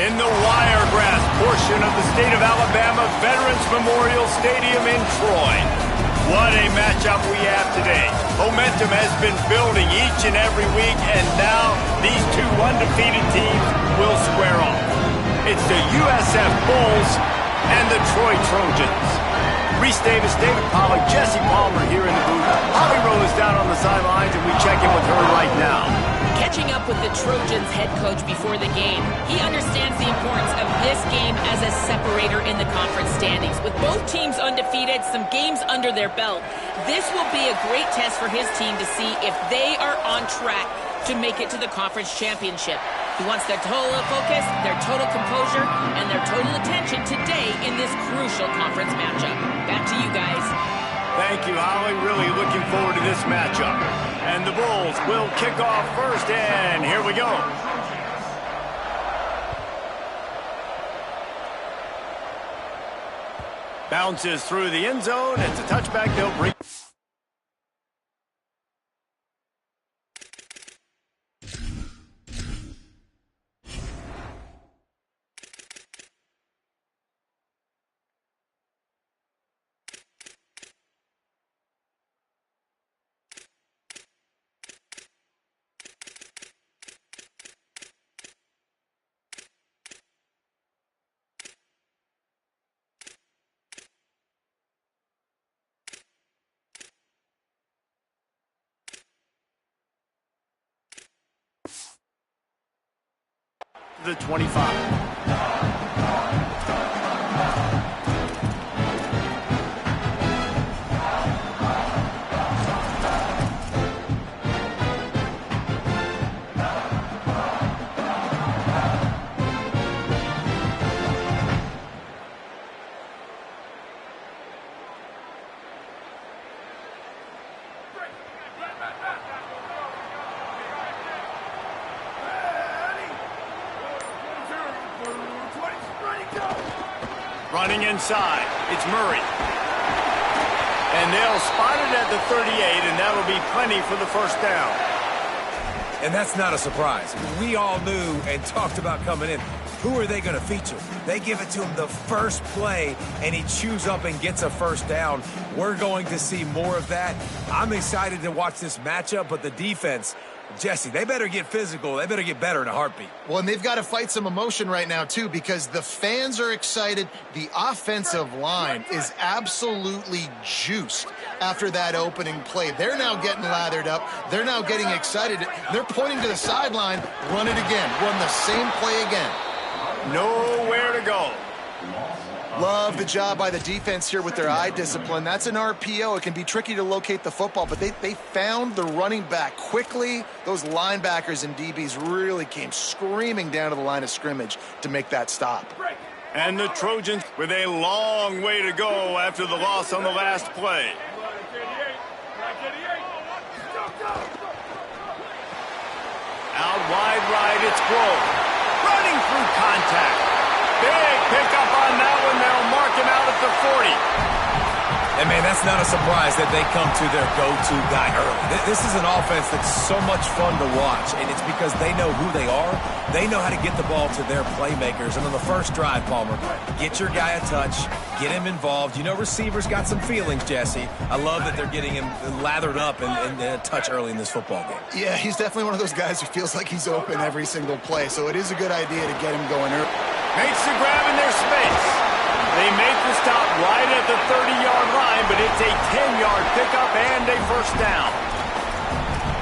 In the Wiregrass portion of the state of Alabama Veterans Memorial Stadium in Troy. What a matchup we have today. Momentum has been building each and every week, and now these two undefeated teams will square off. It's the USF Bulls and the Troy Trojans. Reese Davis, David Pollack, Jesse Palmer here in the booth. Holly Rowe is down on the sidelines, and we check in with her right now. Catching up with the Trojans head coach before the game, he understands the importance of this game as a separator in the conference standings. With both teams undefeated, some games under their belt, this will be a great test for his team to see if they are on track to make it to the conference championship. He wants their total focus, their total composure, and their total attention today in this crucial conference matchup. Back to you guys. Thank you, Holly. Really looking forward to this matchup. And the Bulls will kick off first, and here we go. Bounces through the end zone. It's a touchback. They'll bring. The 25. Running inside, it's Murray. And they'll spot it at the 38, and that'll be plenty for the first down. And that's not a surprise. We all knew and talked about coming in. Who are they going to feature? They give it to him the first play, and he chews up and gets a first down. We're going to see more of that. I'm excited to watch this matchup, but the defense, Jesse, they better get physical. They better get better in a heartbeat. Well, and they've got to fight some emotion right now, too, because the fans are excited. The offensive line is absolutely juiced after that opening play. They're now getting lathered up. They're now getting excited. They're pointing to the sideline. Run it again. Run the same play again. Nowhere to go. Love the job by the defense here with their eye discipline. That's an RPO. It can be tricky to locate the football, but they found the running back quickly. Those linebackers and DBs really came screaming down to the line of scrimmage to make that stop. And the Trojans with a long way to go after the loss on the last play. Out wide right, it's Grove. Running through contact. Big pickup on that one. They'll mark him out at the 40. And, man, that's not a surprise that they come to their go-to guy early. This is an offense that's so much fun to watch, and it's because they know who they are. They know how to get the ball to their playmakers. And on the first drive, Palmer, get your guy a touch, get him involved. You know receivers got some feelings, Jesse. I love that they're getting him lathered up and a touch early in this football game. Yeah, he's definitely one of those guys who feels like he's open every single play, so it is a good idea to get him going early. Makes the grab in their space. They make the stop right at the 30-yard line, but it's a 10-yard pickup and a first down.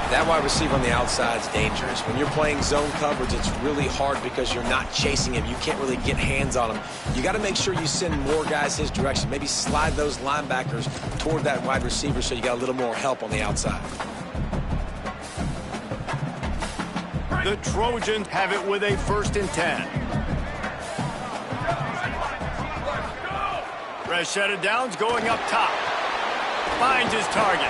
That wide receiver on the outside is dangerous. When you're playing zone coverage, it's really hard because you're not chasing him. You can't really get hands on him. You got to make sure you send more guys his direction. Maybe slide those linebackers toward that wide receiver so you got a little more help on the outside. The Trojans have it with a 1st and 10. Rashada Downs going up top. Finds his target.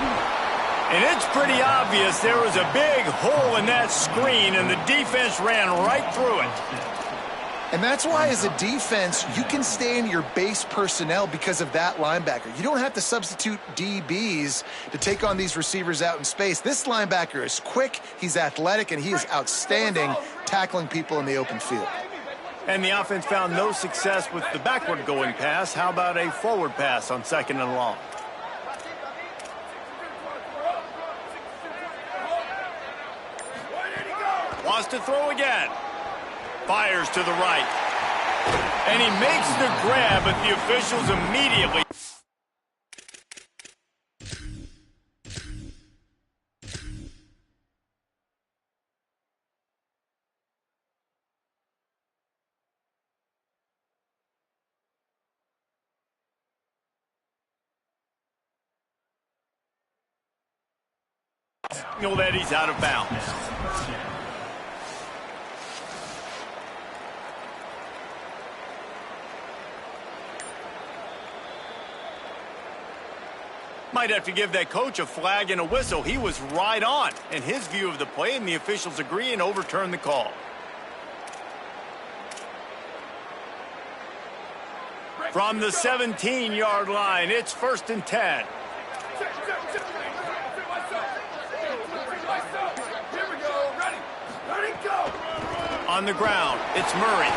And it's pretty obvious there was a big hole in that screen, and the defense ran right through it. And that's why, as a defense, you can stay in your base personnel because of that linebacker. You don't have to substitute DBs to take on these receivers out in space. This linebacker is quick, he's athletic, and he is outstanding tackling people in the open field. And the offense found no success with the backward-going pass. How about a forward pass on 2nd and long? Wants to throw again. Fires to the right. And he makes the grab, but the officials immediately... that he's out of bounds. Might have to give that coach a flag and a whistle. He was right on in his view of the play, and the officials agree and overturn the call. From the 17-yard line, it's 1st and 10. On the ground, it's Murray.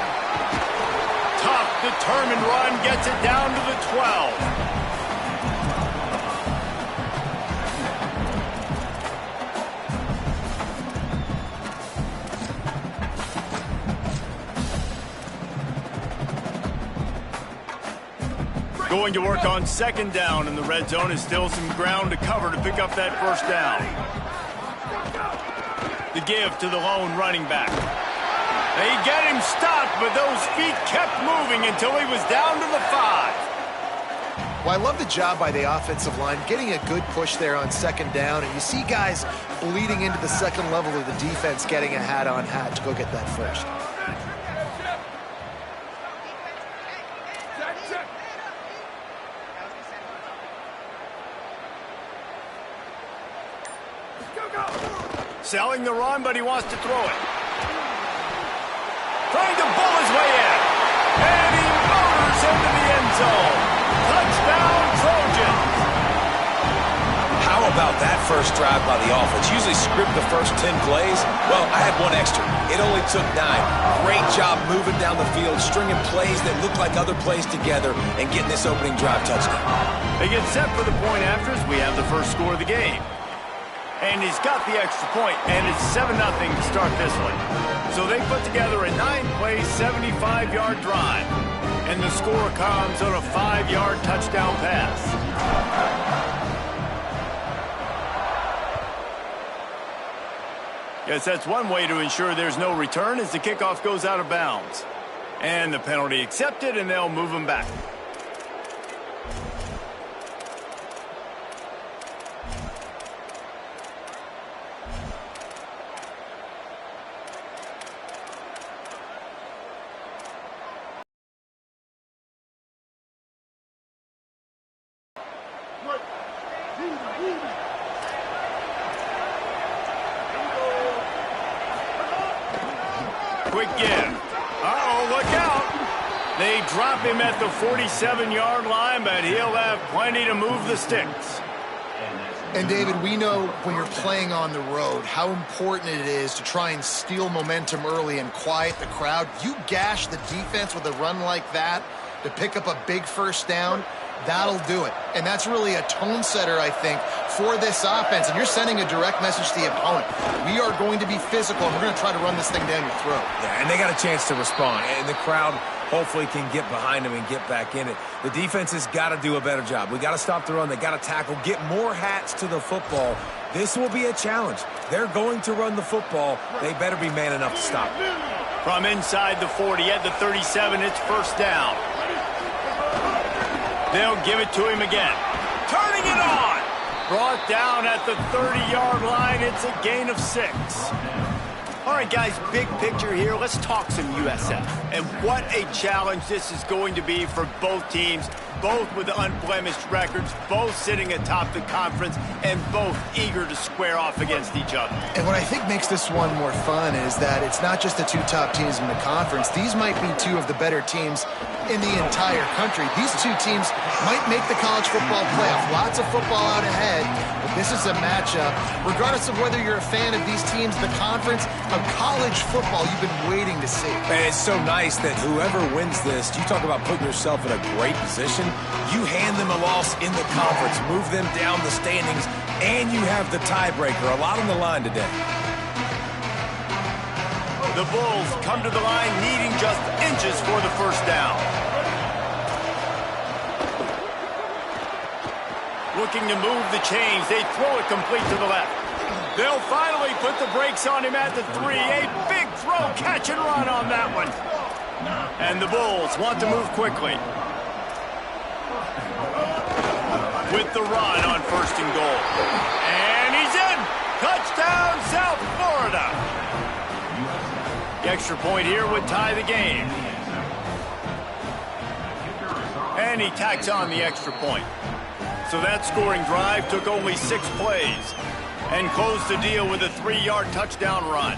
Tough, determined run, gets it down to the 12. Going to work on 2nd down, and the red zone is still some ground to cover to pick up that 1st down. The give to the lone running back. They get him stopped, but those feet kept moving until he was down to the 5. Well, I love the job by the offensive line, getting a good push there on 2nd down, and you see guys bleeding into the 2nd level of the defense getting a hat-on-hat to go get that 1st. Selling the run, but he wants to throw it. Trying to bull his way in. And he motors into the end zone. Touchdown, Trojans. How about that first drive by the offense? Usually script the first 10 plays. Well, I had one extra. It only took 9. Great job moving down the field, stringing plays that look like other plays together, and getting this opening drive touchdown. They get set for the point after as we have the first score of the game. And he's got the extra point, and it's 7-0 to start this one. So they put together a 9-play, 75-yard drive. And the score comes on a 5-yard touchdown pass. Yes, that's one way to ensure there's no return as the kickoff goes out of bounds. And the penalty accepted, and they'll move him back. Quick give. Uh-oh, look out. They drop him at the 47-yard line, but he'll have plenty to move the sticks. And, David, we know when you're playing on the road how important it is to try and steal momentum early and quiet the crowd. You gash the defense with a run like that to pick up a big 1st down, that'll do it. And that's really a tone setter, I think, for this offense. And you're sending a direct message to the opponent. We are going to be physical, and we're going to try to run this thing down your throat. Yeah, and they got a chance to respond. And the crowd hopefully can get behind them and get back in it. The defense has got to do a better job. We got to stop the run. They got to tackle, get more hats to the football. This will be a challenge. They're going to run the football. They better be man enough to stop it. From inside the 40 at the 37, it's 1st down. They'll give it to him again. Turning it on. Brought down at the 30-yard line. It's a gain of 6. All right, guys, big picture here. Let's talk some USF. And what a challenge this is going to be for both teams, both with unblemished records, both sitting atop the conference, and both eager to square off against each other. And what I think makes this one more fun is that it's not just the 2 top teams in the conference. These might be 2 of the better teams in the entire country. These 2 teams might make the college football playoff. Lots of football out ahead, but This is a matchup, regardless of whether you're a fan of these teams, the conference, of college football you've been waiting to see. And it's so nice that whoever wins this, you talk about putting yourself in a great position, you hand them a loss in the conference, move them down the standings, and you have the tiebreaker. A lot on the line today. The Bulls come to the line needing just inches for the first down. Looking to move the chains. They throw it complete to the left. They'll finally put the brakes on him at the 3. A big throw, catch and run on that one. And the Bulls want to move quickly. With the run on 1st and goal. And he's in. Touchdown, South Florida. The extra point here would tie the game. And he tacks on the extra point. So that scoring drive took only 6 plays and closed the deal with a 3-yard touchdown run.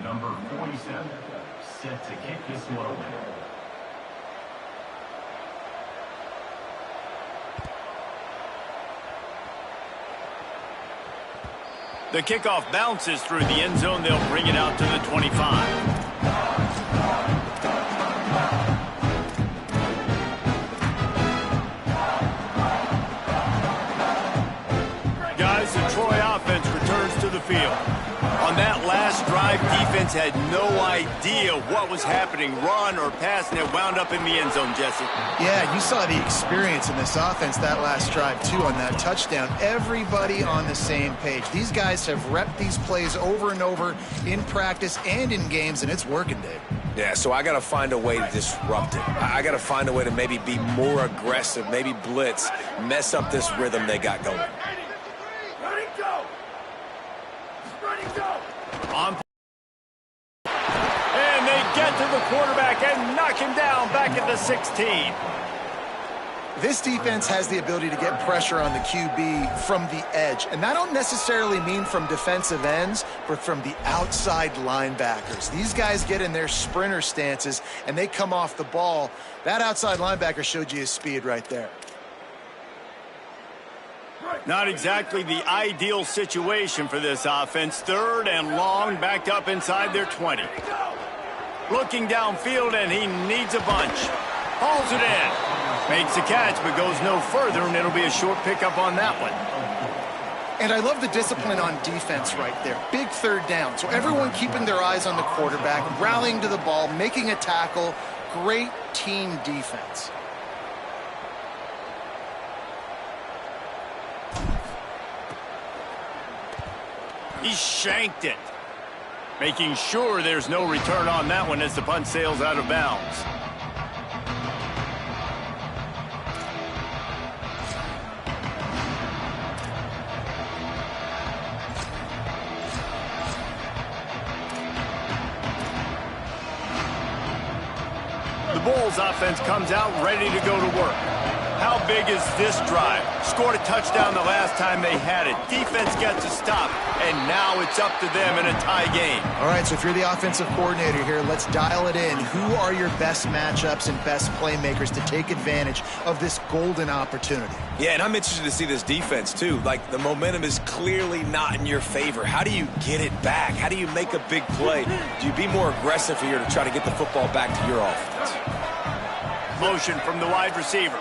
Number 47, set to kick this one away. The kickoff bounces through the end zone. They'll bring it out to the 25. Guys, the Troy offense returns to the field. On that last drive, defense had no idea what was happening, run or pass, and it wound up in the end zone, Jesse. Yeah, you saw the experience in this offense that last drive, too, on that touchdown. Everybody on the same page. These guys have repped these plays over and over in practice and in games, and it's working, Dave. Yeah, so I got to find a way to disrupt it. I got to find a way to maybe be more aggressive, maybe blitz, mess up this rhythm they got going. And they get to the quarterback and knock him down back at the 16. This defense has the ability to get pressure on the QB from the edge. And that don't necessarily mean from defensive ends, but from the outside linebackers. These guys get in their sprinter stances, and they come off the ball. That outside linebacker showed you his speed right there. Not exactly the ideal situation for this offense. 3rd and long, backed up inside their 20. Looking downfield, and he needs a bunch. Hauls it in. Makes a catch, but goes no further, and it'll be a short pickup on that one. And I love the discipline on defense right there. Big 3rd down. So everyone keeping their eyes on the quarterback, rallying to the ball, making a tackle. Great team defense. He shanked it. Making sure there's no return on that one as the punt sails out of bounds. The Bulls offense comes out ready to go to work. How big is this drive? Scored a touchdown the last time they had it. Defense gets a stop, and now it's up to them in a tie game. All right, so if you're the offensive coordinator here, let's dial it in. Who are your best matchups and best playmakers to take advantage of this golden opportunity? Yeah, and I'm interested to see this defense, too. Like, the momentum is clearly not in your favor. How do you get it back? How do you make a big play? Do you be more aggressive here to try to get the football back to your offense? Motion from the wide receiver.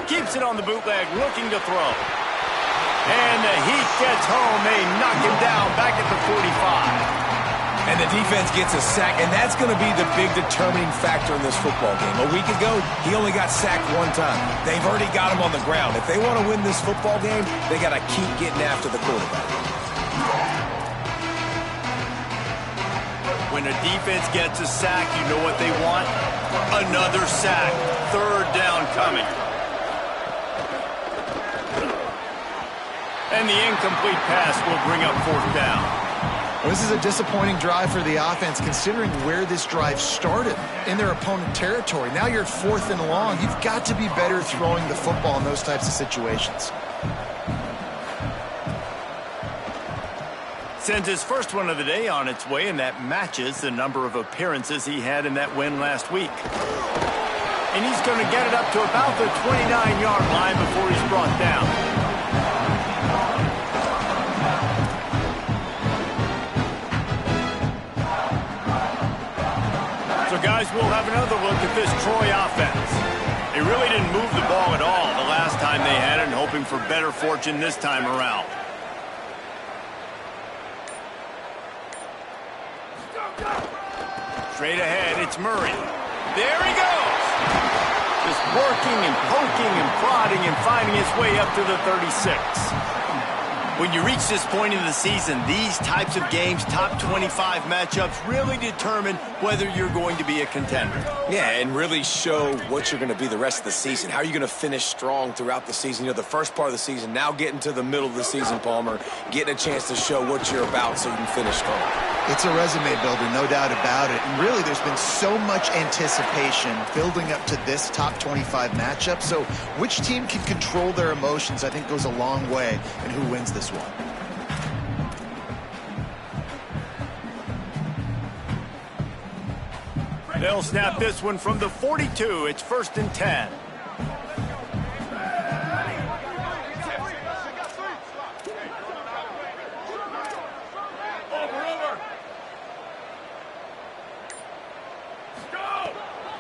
Keeps it on the bootleg, looking to throw. And the heat gets home. They knock him down back at the 45. And the defense gets a sack, and that's going to be the big determining factor in this football game. A week ago, he only got sacked 1 time. They've already got him on the ground. If they want to win this football game, they got to keep getting after the quarterback. When when a defense gets a sack, you know what they want? Another sack. Third down coming. And the incomplete pass will bring up fourth down. Well, this is a disappointing drive for the offense, considering where this drive started, in their opponent territory. Now you're 4th and long. You've got to be better throwing the football in those types of situations. Sends his first one of the day on its way, and that matches the number of appearances he had in that win last week. And he's going to get it up to about the 29-yard line before he's brought down. So, guys, we'll have another look at this Troy offense. They really didn't move the ball at all the last time they had it, and hoping for better fortune this time around. Straight ahead, it's Murray. There he goes! Just working and poking and prodding and finding his way up to the 36. When you reach this point in the season, these types of games, top 25 matchups, really determine whether you're going to be a contender. Yeah, and really show what you're going to be the rest of the season. How are you going to finish strong throughout the season? You know, the first part of the season, now getting to the middle of the season, Palmer, getting a chance to show what you're about so you can finish strong. It's a resume builder, no doubt about it. And really, there's been so much anticipation building up to this top 25 matchup. So which team can control their emotions, I think, goes a long way in who wins this one. They'll snap this one from the 42. It's 1st and 10.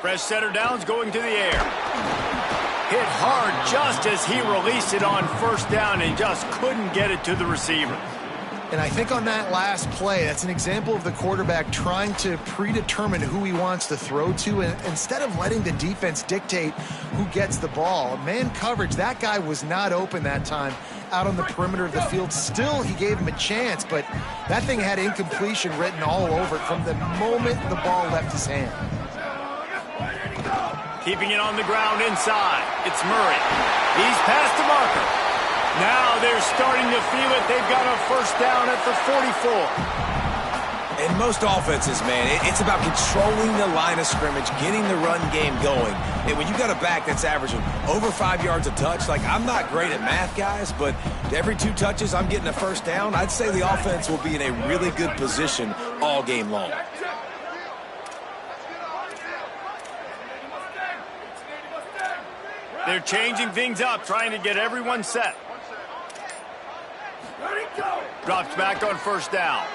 Fresh setter downs going to the air. Hit hard just as he released it on 1st down and just couldn't get it to the receiver. And I think on that last play, that's an example of the quarterback trying to predetermine who he wants to throw to, and instead of letting the defense dictate who gets the ball. Man coverage, that guy was not open that time out on the perimeter of the field. Still, he gave him a chance, but that thing had incompletion written all over it from the moment the ball left his hand. Keeping it on the ground inside. It's Murray. He's past the marker. Now they're starting to feel it. They've got a 1st down at the 44. In most offenses, man, it's about controlling the line of scrimmage, getting the run game going. And when you got a back that's averaging over 5 yards a touch, like, I'm not great at math, guys, but every 2 touches I'm getting a 1st down, I'd say the offense will be in a really good position all game long. They're changing things up, trying to get everyone set. Drops back on 1st down.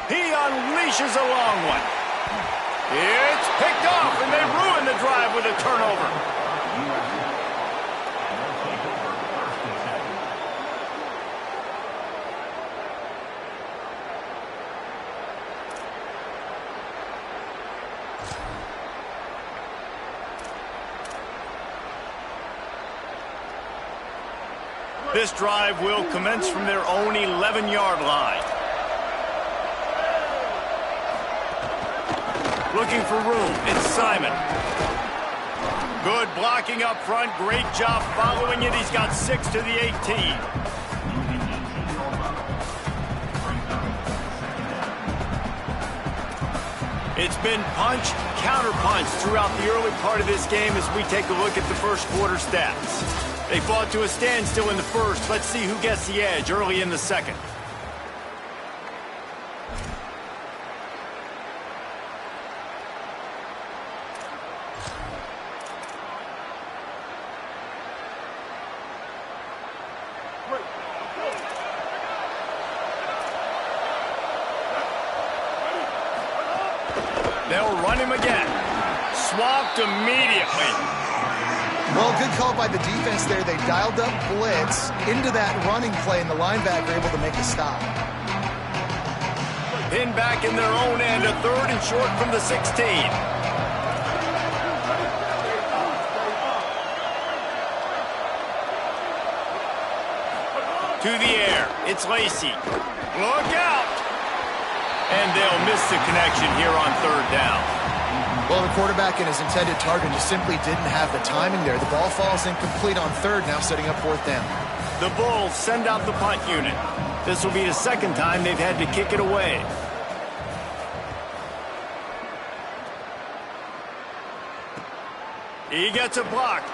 He unleashes a long one. It's picked off, and they ruin the drive with a turnover. This drive will commence from their own 11-yard line. Looking for room. It's Simon. Good blocking up front. Great job following it. He's got 6 to the 18. It's been punch, counter punch throughout the early part of this game as we take a look at the first quarter stats. They fought to a standstill in the first. Let's see who gets the edge early in the second. They'll run him again. Swapped immediately. Well, good call by the defense there. They dialed up blitz into that running play, and the linebacker able to make a stop. Pinned back in their own end, a 3rd and short from the 16. To the air. It's Lacey. Look out! And they'll miss the connection here on third down. Well, the quarterback and his intended target just simply didn't have the timing there. The ball falls incomplete on third, now setting up fourth down. The Bulls send out the punt unit. This will be the second time they've had to kick it away. He gets a block.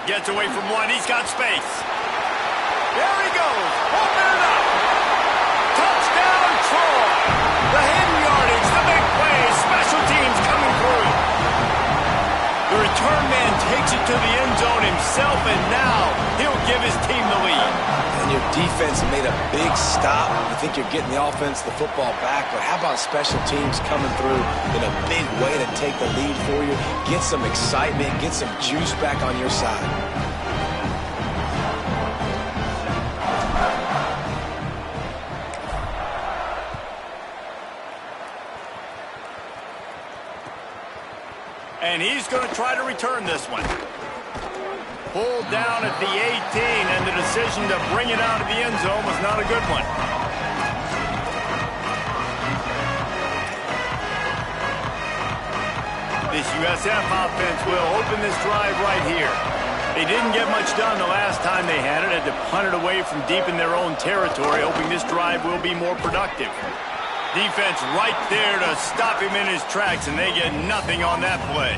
Gets away from one. He's got space. There he goes. Open it up. Touchdown, Troy. The hidden yardage, the big play. Special teams coming through. The return man takes it to the end zone himself, and now he'll give his team the lead. And your defense made a big stop. You think you're getting the offense, the football back, but how about special teams coming through in a big way to take the lead for you? Get some excitement, get some juice back on your side. And he's going to try to return this one. Pulled down at the 18, and the decision to bring it out of the end zone was not a good one. This USF offense will open this drive right here. They didn't get much done the last time they had it. Had to punt it away from deep in their own territory, hoping this drive will be more productive. Defense right there to stop him in his tracks, and they get nothing on that play.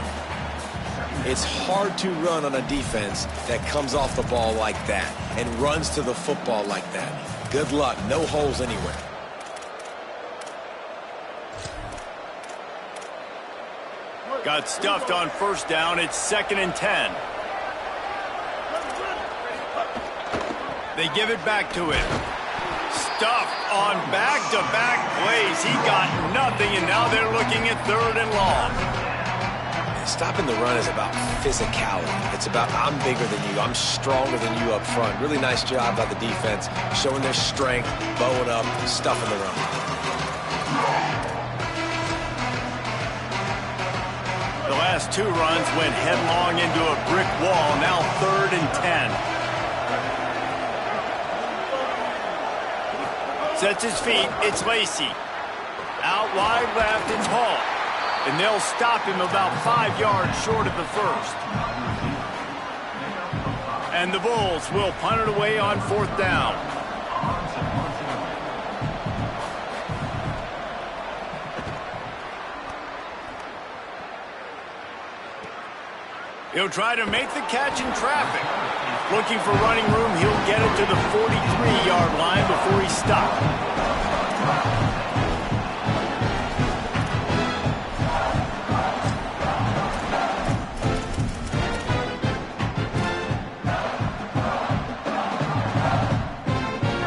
It's hard to run on a defense that comes off the ball like that and runs to the football like that. Good luck. No holes anywhere. Got stuffed on first down. It's 2nd and 10. They give it back to him. Stuffed on back-to-back plays. He got nothing, and now they're looking at 3rd and long. Stopping the run is about physicality. It's about I'm bigger than you. I'm stronger than you up front. Really nice job by the defense, showing their strength, bowing up, stuffing the run. The last 2 runs went headlong into a brick wall. Now 3rd and 10. Sets his feet. It's Lacey. Out wide left, it's Hall. And they'll stop him about 5 yards short of the first. And the Bulls will punt it away on 4th down. He'll try to make the catch in traffic. Looking for running room, he'll get it to the 43-yard line before he's stopped.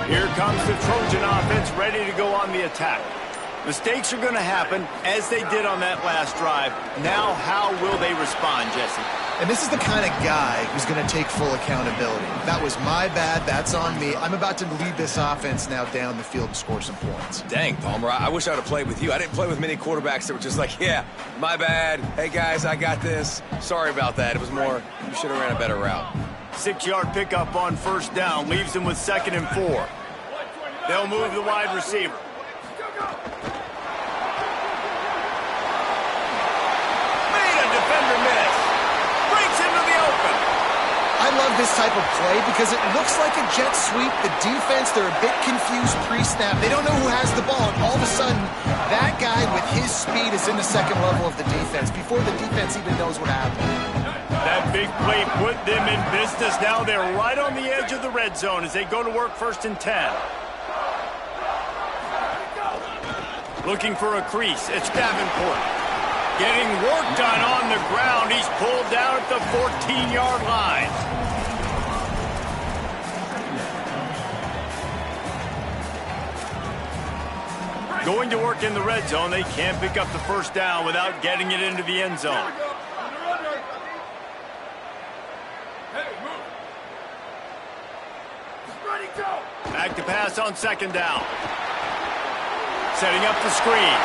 Here comes the Trojan offense ready to go on the attack. Mistakes are going to happen, as they did on that last drive. Now, how will they respond, Jesse? And this is the kind of guy who's going to take full accountability. That was my bad. That's on me. I'm about to lead this offense now down the field and score some points. Dang, Palmer, I wish I would have played with you. I didn't play with many quarterbacks that were just like, yeah, my bad. Hey, guys, I got this. Sorry about that. It was more, you should have ran a better route. 6-yard pickup on first down. Leaves them with 2nd and 4. They'll move the wide receiver. Made a defender miss. Breaks into the open. I love this type of play because it looks like a jet sweep. The defense, they're a bit confused pre-snap. They don't know who has the ball, and all of a sudden, that guy with his speed is in the second level of the defense before the defense even knows what happened. That big play put them in business. Now they're right on the edge of the red zone as they go to work 1st and 10. Looking for a crease. It's Davenport. Getting work done on the ground. He's pulled down at the 14-yard line. Going to work in the red zone. They can't pick up the first down without getting it into the end zone. Back to pass on 2nd down. Setting up the screen.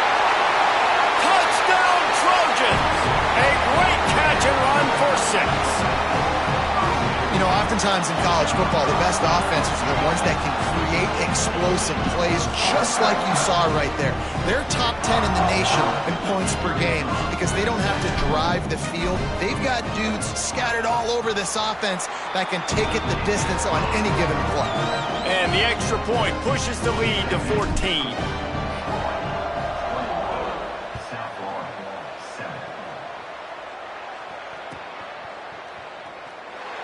Touchdown, Trojans! A great catch and run for 6. You You know, oftentimes in college football, the best offenses are the ones that can create explosive plays just like you saw right there. They're top 10 in the nation in points per game because they don't have to drive the field. They've got dudes scattered all over this offense that can take it the distance on any given play. And the extra point pushes the lead to 14.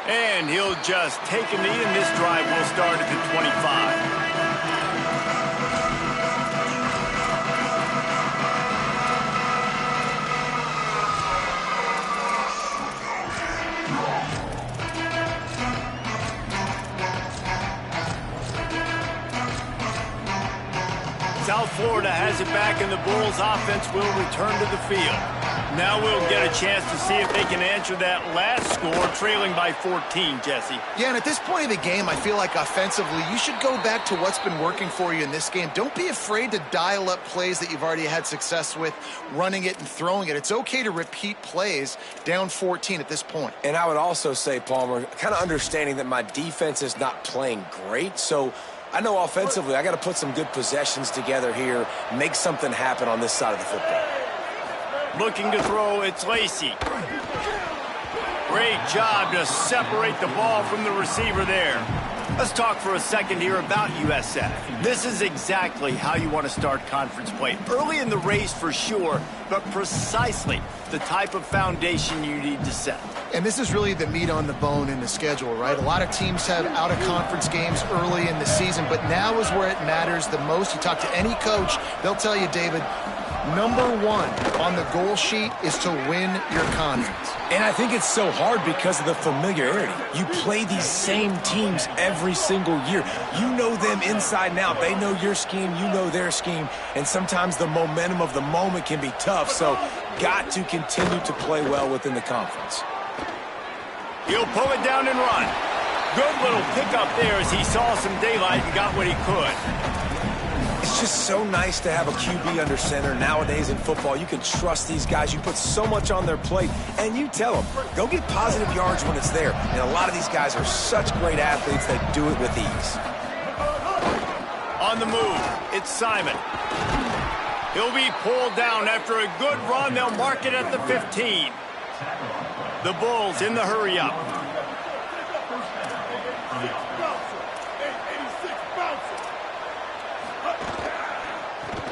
And he'll just take a knee, and this drive will start at the 25. South Florida has it back, and the Bulls offense will return to the field. Now we'll get a chance to see if they can answer that last score, trailing by 14, Jesse. Yeah, and at this point of the game, I feel like offensively, you should go back to what's been working for you in this game. Don't be afraid to dial up plays that you've already had success with, running it and throwing it. It's okay to repeat plays down 14 at this point. And I would also say, Palmer, kind of understanding that my defense is not playing great, so I know offensively I got to put some good possessions together here, make something happen on this side of the football. Looking to throw, it's Lacey. Great job to separate the ball from the receiver there. Let's talk for a second here about USF. This is exactly how you want to start conference play. Early in the race for sure, but precisely the type of foundation you need to set. And this is really the meat on the bone in the schedule, right? A lot of teams have out-of-conference games early in the season, but now is where it matters the most. You talk to any coach, they'll tell you, David, number one on the goal sheet is to win your conference. And I think it's so hard because of the familiarity. You play these same teams every single year. You know them inside and out. They know your scheme, you know their scheme, and sometimes the momentum of the moment can be tough, so got to continue to play well within the conference. He'll pull it down and run. Good little pickup there as he saw some daylight and got what he could. It's just so nice to have a QB under center. Nowadays in football, you can trust these guys. You put so much on their plate, and you tell them, go get positive yards when it's there. And a lot of these guys are such great athletes that do it with ease. On the move, it's Simon. He'll be pulled down after a good run. They'll mark it at the 15. The Bulls in the hurry up.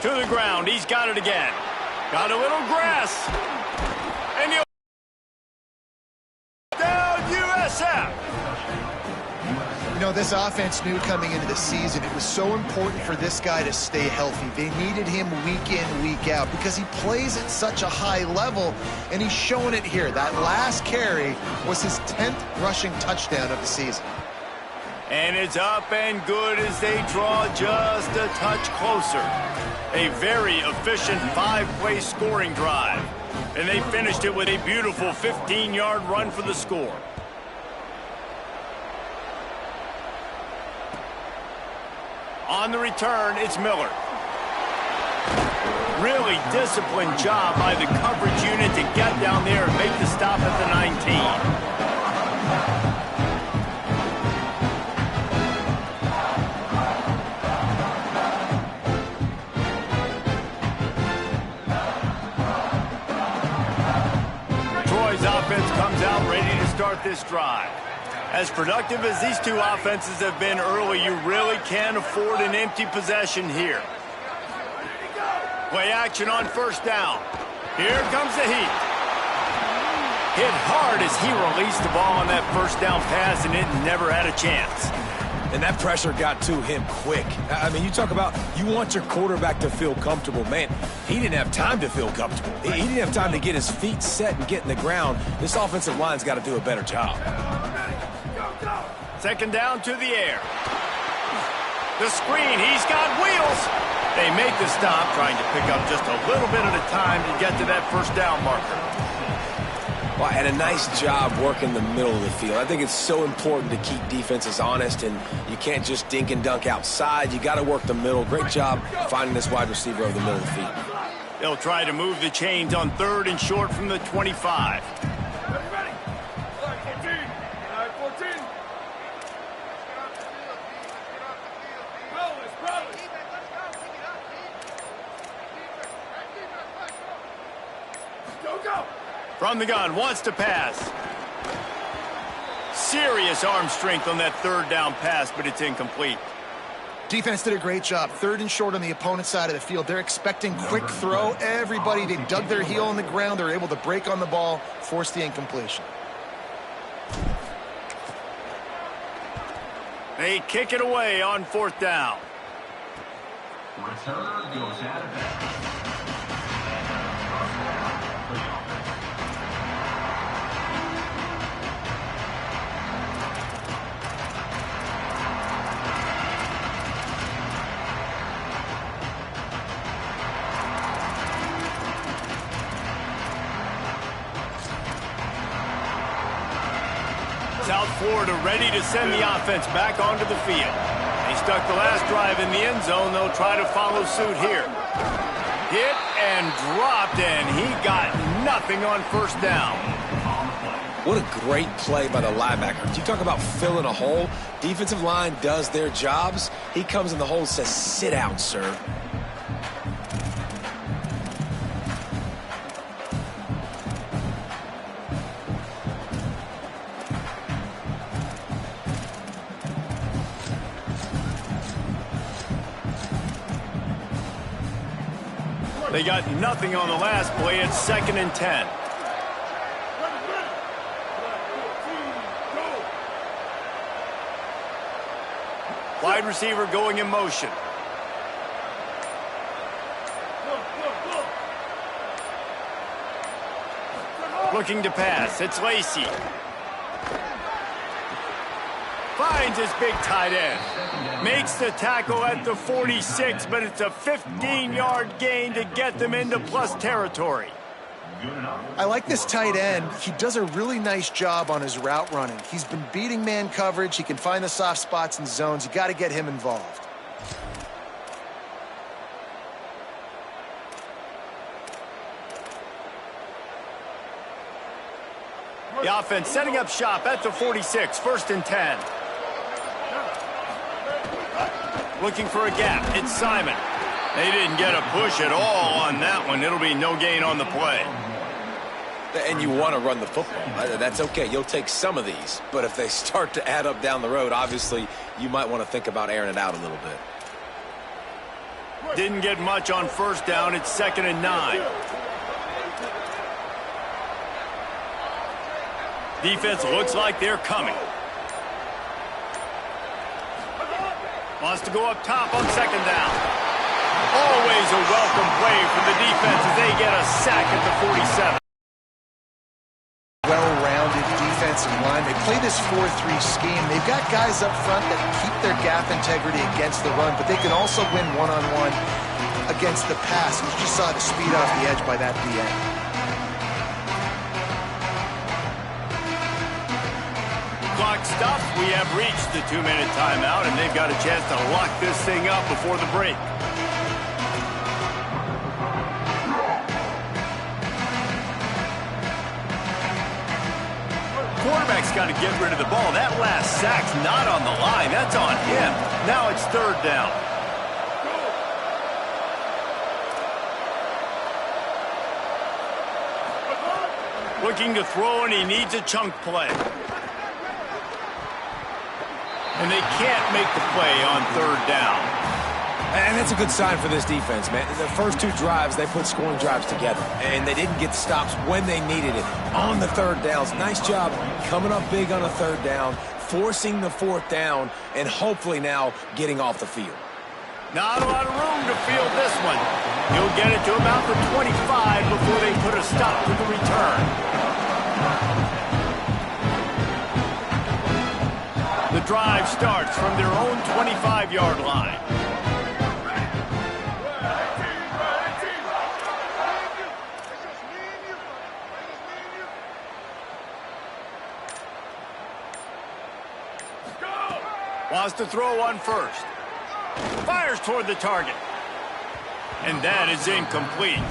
To the ground. He's got it again. Got a little grass. And he'll down USF. You know, this offense knew coming into the season it was so important for this guy to stay healthy. They needed him week in, week out because he plays at such a high level, and he's showing it here. That last carry was his 10th rushing touchdown of the season. And it's up and good as they draw just a touch closer. A very efficient 5-play scoring drive. And they finished it with a beautiful 15-yard run for the score. On the return, it's Miller. Really disciplined job by the coverage unit to get down there and make the stop at the 19. Offense comes out ready to start this drive. As productive as these two offenses have been early, you really can't afford an empty possession here. Play action on first down. Here comes the heat. Hit hard as he released the ball on that first down pass, and it never had a chance. And that pressure got to him quick. I mean, you talk about you want your quarterback to feel comfortable. Man, he didn't have time to feel comfortable. He didn't have time to get his feet set and get in the ground. This offensive line's got to do a better job. Second down to the air. The screen, he's got wheels. They make the stop, trying to pick up just a little bit at a time to get to that first down marker. Well, and a nice job working the middle of the field. I think it's so important to keep defenses honest, and you can't just dink and dunk outside. You got to work the middle. Great job finding this wide receiver over the middle of the field. They'll try to move the chains on 3rd and short from the 25. From the gun, wants to pass. Serious arm strength on that third down pass, but it's incomplete. Defense did a great job. 3rd and short on the opponent's side of the field. They're expecting quick throw. Everybody, they dug their heel on the ground. They're able to break on the ball, force the incompletion. They kick it away on 4th down. Return goes out of bounds. South Florida ready to send the offense back onto the field. They stuck the last drive in the end zone. They'll try to follow suit here. Hit and dropped, and he got nothing on 1st down. What a great play by the linebacker. You talk about filling a hole. Defensive line does their jobs. He comes in the hole and says, sit down, sir. They got nothing on the last play. It's 2nd and 10. Wide receiver going in motion. Looking to pass. It's Lacy. Finds his big tight end. Makes the tackle at the 46, but it's a 15-yard gain to get them into plus territory. I like this tight end. He does a really nice job on his route running. He's been beating man coverage. He can find the soft spots and zones. You got to get him involved. The offense setting up shop at the 46, 1st and 10. Looking for a gap. It's Simon. They didn't get a push at all on that one. It'll be no gain on the play. And you want to run the football. That's okay. You'll take some of these. But if they start to add up down the road, obviously, you might want to think about airing it out a little bit. Didn't get much on 1st down. It's 2nd and 9. Defense looks like they're coming. Wants to go up top on 2nd down. Always a welcome play from the defense as they get a sack at the 47. Well-rounded defensive line. They play this 4-3 scheme. They've got guys up front that keep their gap integrity against the run, but they can also win one-on-one against the pass. You just saw the speed off the edge by that DN. Clock stopped. We have reached the 2-minute timeout, and they've got a chance to lock this thing up before the break. Quarterback's got to get rid of the ball. That last sack's not on the line. That's on him. Now it's 3rd down. Looking to throw, and he needs a chunk play. And they can't make the play on 3rd down. And that's a good sign for this defense, man. The first 2 drives, they put scoring drives together. And they didn't get stops when they needed it. On the 3rd downs, nice job coming up big on a 3rd down, forcing the 4th down, and hopefully now getting off the field. Not a lot of room to field this one. He'll get it to about the 25 before they put a stop to the return. The drive starts from their own 25-yard line. Wants to throw on 1st. Fires toward the target. And that is incomplete.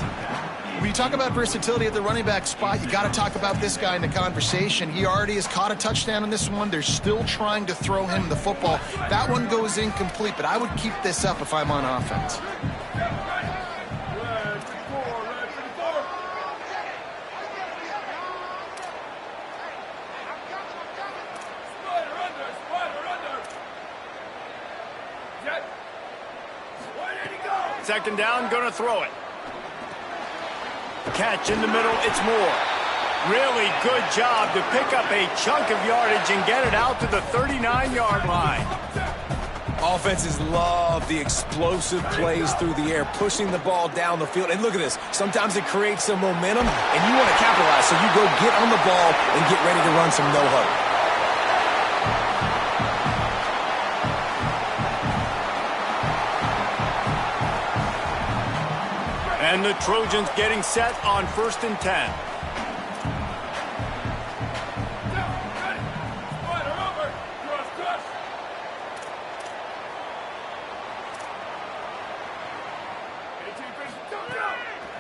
When you talk about versatility at the running back spot, you got to talk about this guy in the conversation. He already has caught a touchdown on this one. They're still trying to throw him the football. That one goes incomplete, but I would keep this up if I'm on offense. Second down, going to throw it. Catch in the middle, it's Moore. Really good job to pick up a chunk of yardage and get it out to the 39-yard line. Offenses love the explosive plays through the air, pushing the ball down the field. And look at this. Sometimes it creates some momentum, and you want to capitalize. So you go get on the ball and get ready to run some no-huddle. And the Trojans getting set on 1st and 10.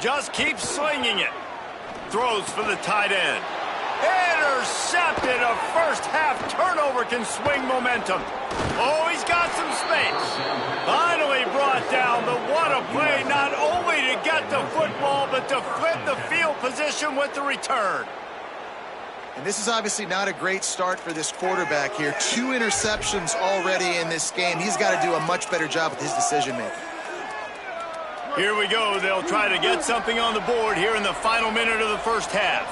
Just keeps slinging it. Throws for the tight end. Intercepted. A first-half turnover can swing momentum. Oh, he's got some space. Finally brought down. What a play, not only to get the football, but to flip the field position with the return. And this is obviously not a great start for this quarterback here. 2 interceptions already in this game. He's got to do a much better job with his decision-making. Here we go. They'll try to get something on the board here in the final minute of the first half.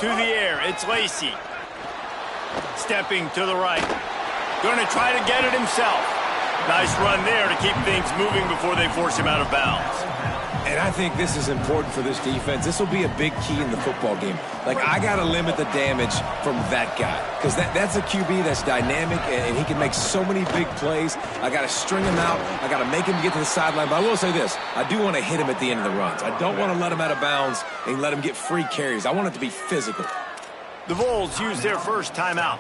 To the air, it's Lacey. Stepping to the right. Going to try to get it himself. Nice run there to keep things moving before they force him out of bounds. And I think this is important for this defense. This will be a big key in the football game. Like, I got to limit the damage from that guy. Because that's a QB that's dynamic, and he can make so many big plays. I got to string him out. I got to make him get to the sideline. But I will say this. I do want to hit him at the end of the runs. I don't want to let him out of bounds and let him get free carries. I want it to be physical. The Vols use their first timeout.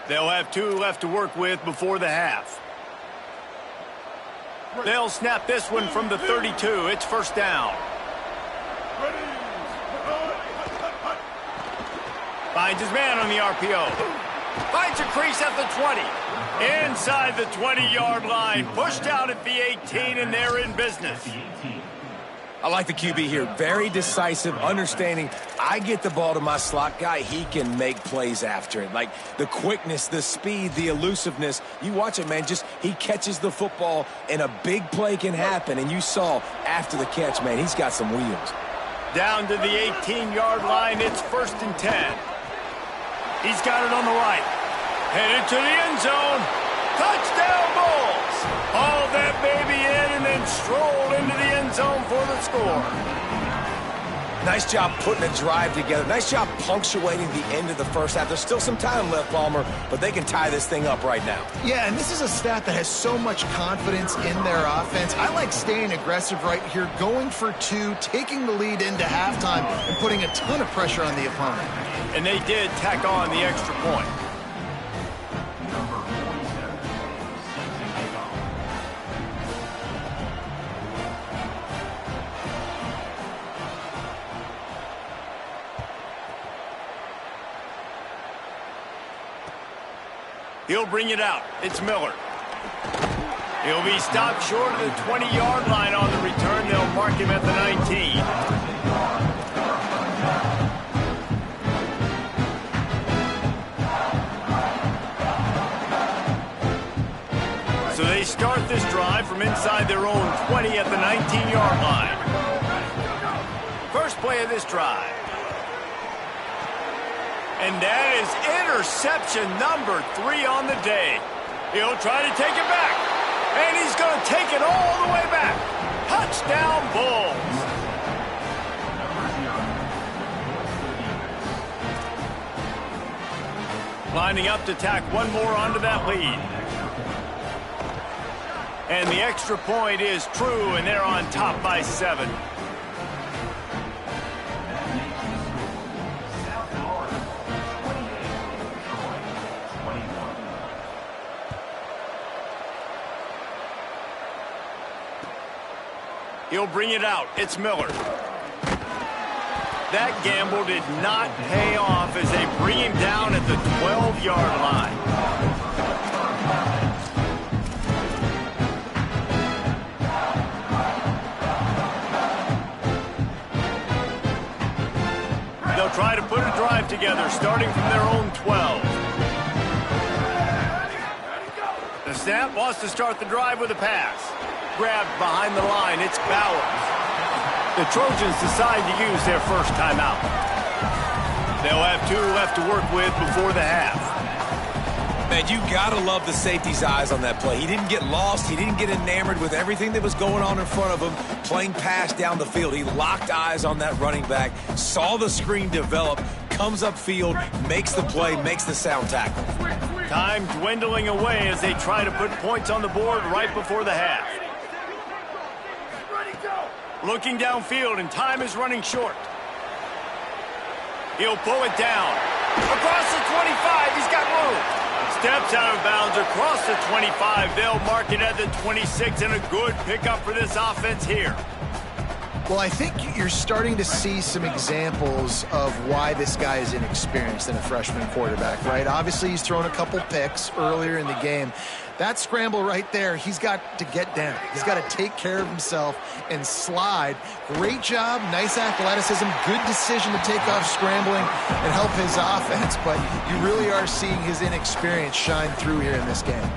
They'll have 2 left to work with before the half. They'll snap this one from the 32. It's first down. Finds his man on the RPO. Finds a crease at the 20. Inside the 20-yard line. Pushed out at the 18, and they're in business. I like the QB here. Very decisive, understanding I get the ball to my slot guy, he can make plays after it. Like the quickness, the speed, the elusiveness. You watch it, man. Just he catches the football, and a big play can happen. And you saw after the catch, man, he's got some wheels. Down to the 18-yard line. It's 1st and 10. He's got it on the right. Headed to the end zone. Touchdown, Bulls. Haul that baby in and then stroll into the end zone for the score. Nice job putting a drive together. Nice job punctuating the end of the first half. There's still some time left, Palmer, but they can tie this thing up right now. Yeah, and this is a staff that has so much confidence in their offense. I like staying aggressive right here, going for 2, taking the lead into halftime, and putting a ton of pressure on the opponent. And they did tack on the extra point. He'll bring it out. It's Miller. He'll be stopped short of the 20-yard line on the return. They'll mark him at the 19. So they start this drive from inside their own 20 at the 19-yard line. First play of this drive. And that is interception number 3 on the day. He'll try to take it back. And he's going to take it all the way back. Touchdown, Bulls. Lining up to tack one more onto that lead. And the extra point is true, and they're on top by 7. He'll bring it out. It's Miller. That gamble did not pay off as they bring him down at the 12-yard line. They'll try to put a drive together, starting from their own 12. The snap wants to start the drive with a pass. grabbed behind the line. It's Bowers. The Trojans decide to use their first timeout. They'll have 2 left to work with before the half. Man, you got to love the safety's eyes on that play. He didn't get lost. He didn't get enamored with everything that was going on in front of him, playing pass down the field. He locked eyes on that running back, saw the screen develop, comes upfield, makes the play, makes the sound tackle. Time dwindling away as they try to put points on the board right before the half. Looking downfield, and time is running short. He'll pull it down. Across the 25, he's got room. Steps out of bounds across the 25. They'll mark it at the 26, and a good pickup for this offense here. Well, I think you're starting to see some examples of why this guy is inexperienced in a freshman quarterback, right? Obviously, he's thrown a couple picks earlier in the game. That scramble right there, he's got to get down. He's got to take care of himself and slide. Great job, nice athleticism, good decision to take off scrambling and help his offense, but you really are seeing his inexperience shine through here in this game.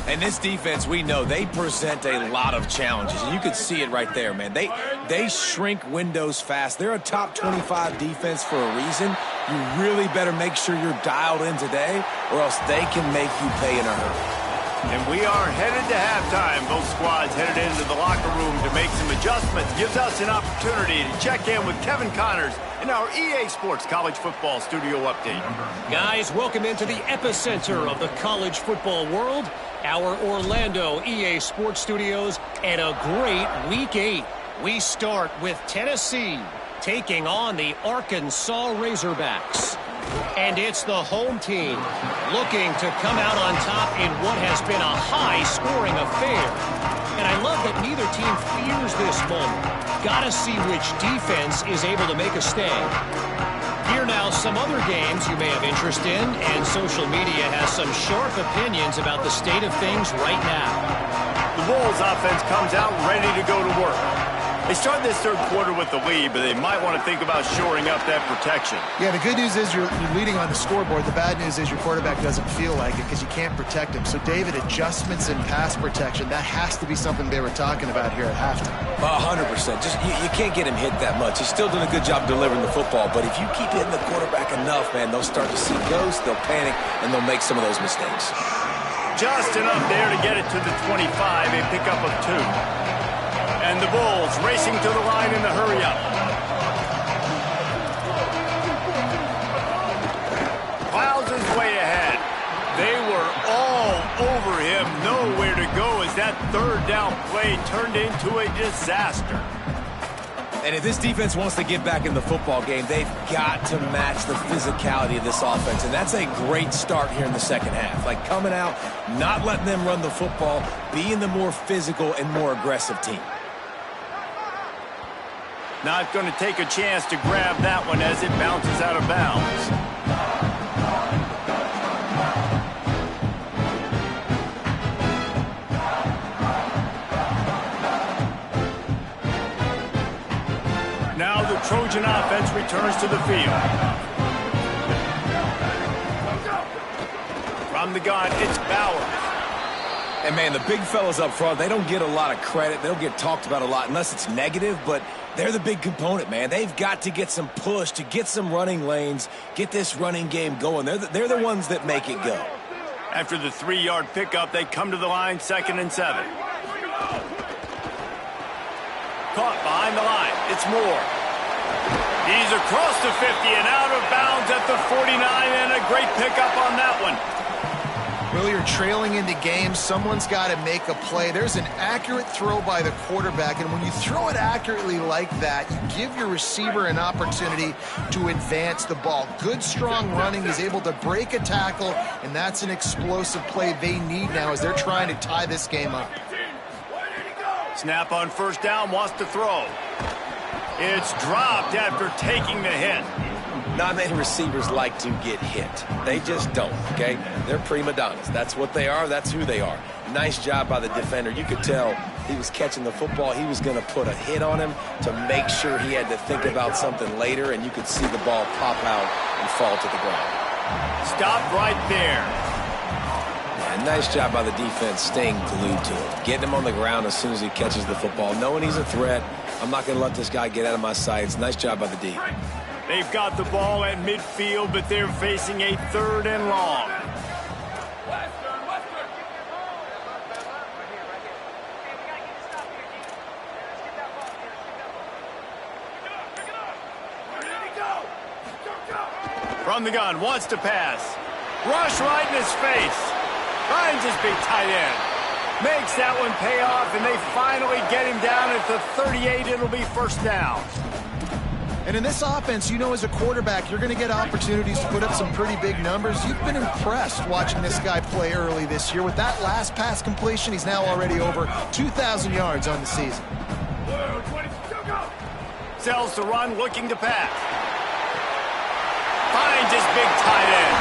And this defense, we know, they present a lot of challenges. And you could see it right there, man. They shrink windows fast. They're a top 25 defense for a reason. You really better make sure you're dialed in today, or else they can make you pay in a hurry. And we are headed to halftime. Both squads headed into the locker room to make some adjustments. Gives us an opportunity to check in with Kevin Connors in our EA Sports College Football Studio Update. Guys, welcome into the epicenter of the college football world, our Orlando EA Sports Studios, and a great Week 8. We start with Tennessee taking on the Arkansas Razorbacks. And it's the home team looking to come out on top in what has been a high-scoring affair. And I love that neither team fears this moment. Gotta see which defense is able to make a stand. Here now, some other games you may have interest in, and social media has some sharp opinions about the state of things right now. The Bulls offense comes out ready to go to work. They start this third quarter with the lead, but they might want to think about shoring up that protection. Yeah, the good news is you're leading on the scoreboard. The bad news is your quarterback doesn't feel like it because you can't protect him. So, David, adjustments in pass protection, that has to be something they were talking about here at halftime. 100%. Just you can't get him hit that much. He's still doing a good job delivering the football, but if you keep hitting the quarterback enough, man, they'll start to see ghosts, they'll panic, and they'll make some of those mistakes. Just enough there to get it to the 25, a pickup of 2. And the Bulls racing to the line in the hurry-up. Wowzers way ahead. They were all over him. Nowhere to go as that third down play turned into a disaster. And if this defense wants to get back in the football game, they've got to match the physicality of this offense. And that's a great start here in the second half. Like coming out, not letting them run the football, being the more physical and more aggressive team. Not going to take a chance to grab that one as it bounces out of bounds. Now the Trojan offense returns to the field. From the gun, it's Bowers. And, man, the big fellas up front, they don't get a lot of credit. They don't get talked about a lot unless it's negative, but they're the big component, man. They've got to get some push, to get some running lanes, get this running game going. They're the ones that make it go. After the 3-yard pickup, they come to the line, 2nd and 7. Caught behind the line. It's Moore. He's across the 50 and out of bounds at the 49, and a great pickup on that one. Well, you're trailing into games. Someone's got to make a play. There's an accurate throw by the quarterback, and when you throw it accurately like that, you give your receiver an opportunity to advance the ball. Good, strong running. He's able to break a tackle, and that's an explosive play they need now as they're trying to tie this game up. Snap on first down, wants to throw. It's dropped after taking the hit. Not many receivers like to get hit. They just don't, okay? They're prima donnas. That's what they are. That's who they are. Nice job by the defender. You could tell he was catching the football. He was going to put a hit on him to make sure he had to think about something later, and you could see the ball pop out and fall to the ground. Stop right there. And nice job by the defense staying glued to him. Getting him on the ground as soon as he catches the football. Knowing he's a threat, I'm not going to let this guy get out of my sights. Nice job by the D. They've got the ball at midfield, but they're facing a 3rd and long. From the gun, wants to pass. Rush right in his face. Finds his big tight end. Makes that one pay off, and they finally get him down at the 38. It'll be 1st down. And in this offense, you know, as a quarterback, you're going to get opportunities to put up some pretty big numbers. You've been impressed watching this guy play early this year. With that last pass completion, he's now already over 2,000 yards on the season. Sells to run, looking to pass. Finds his big tight end.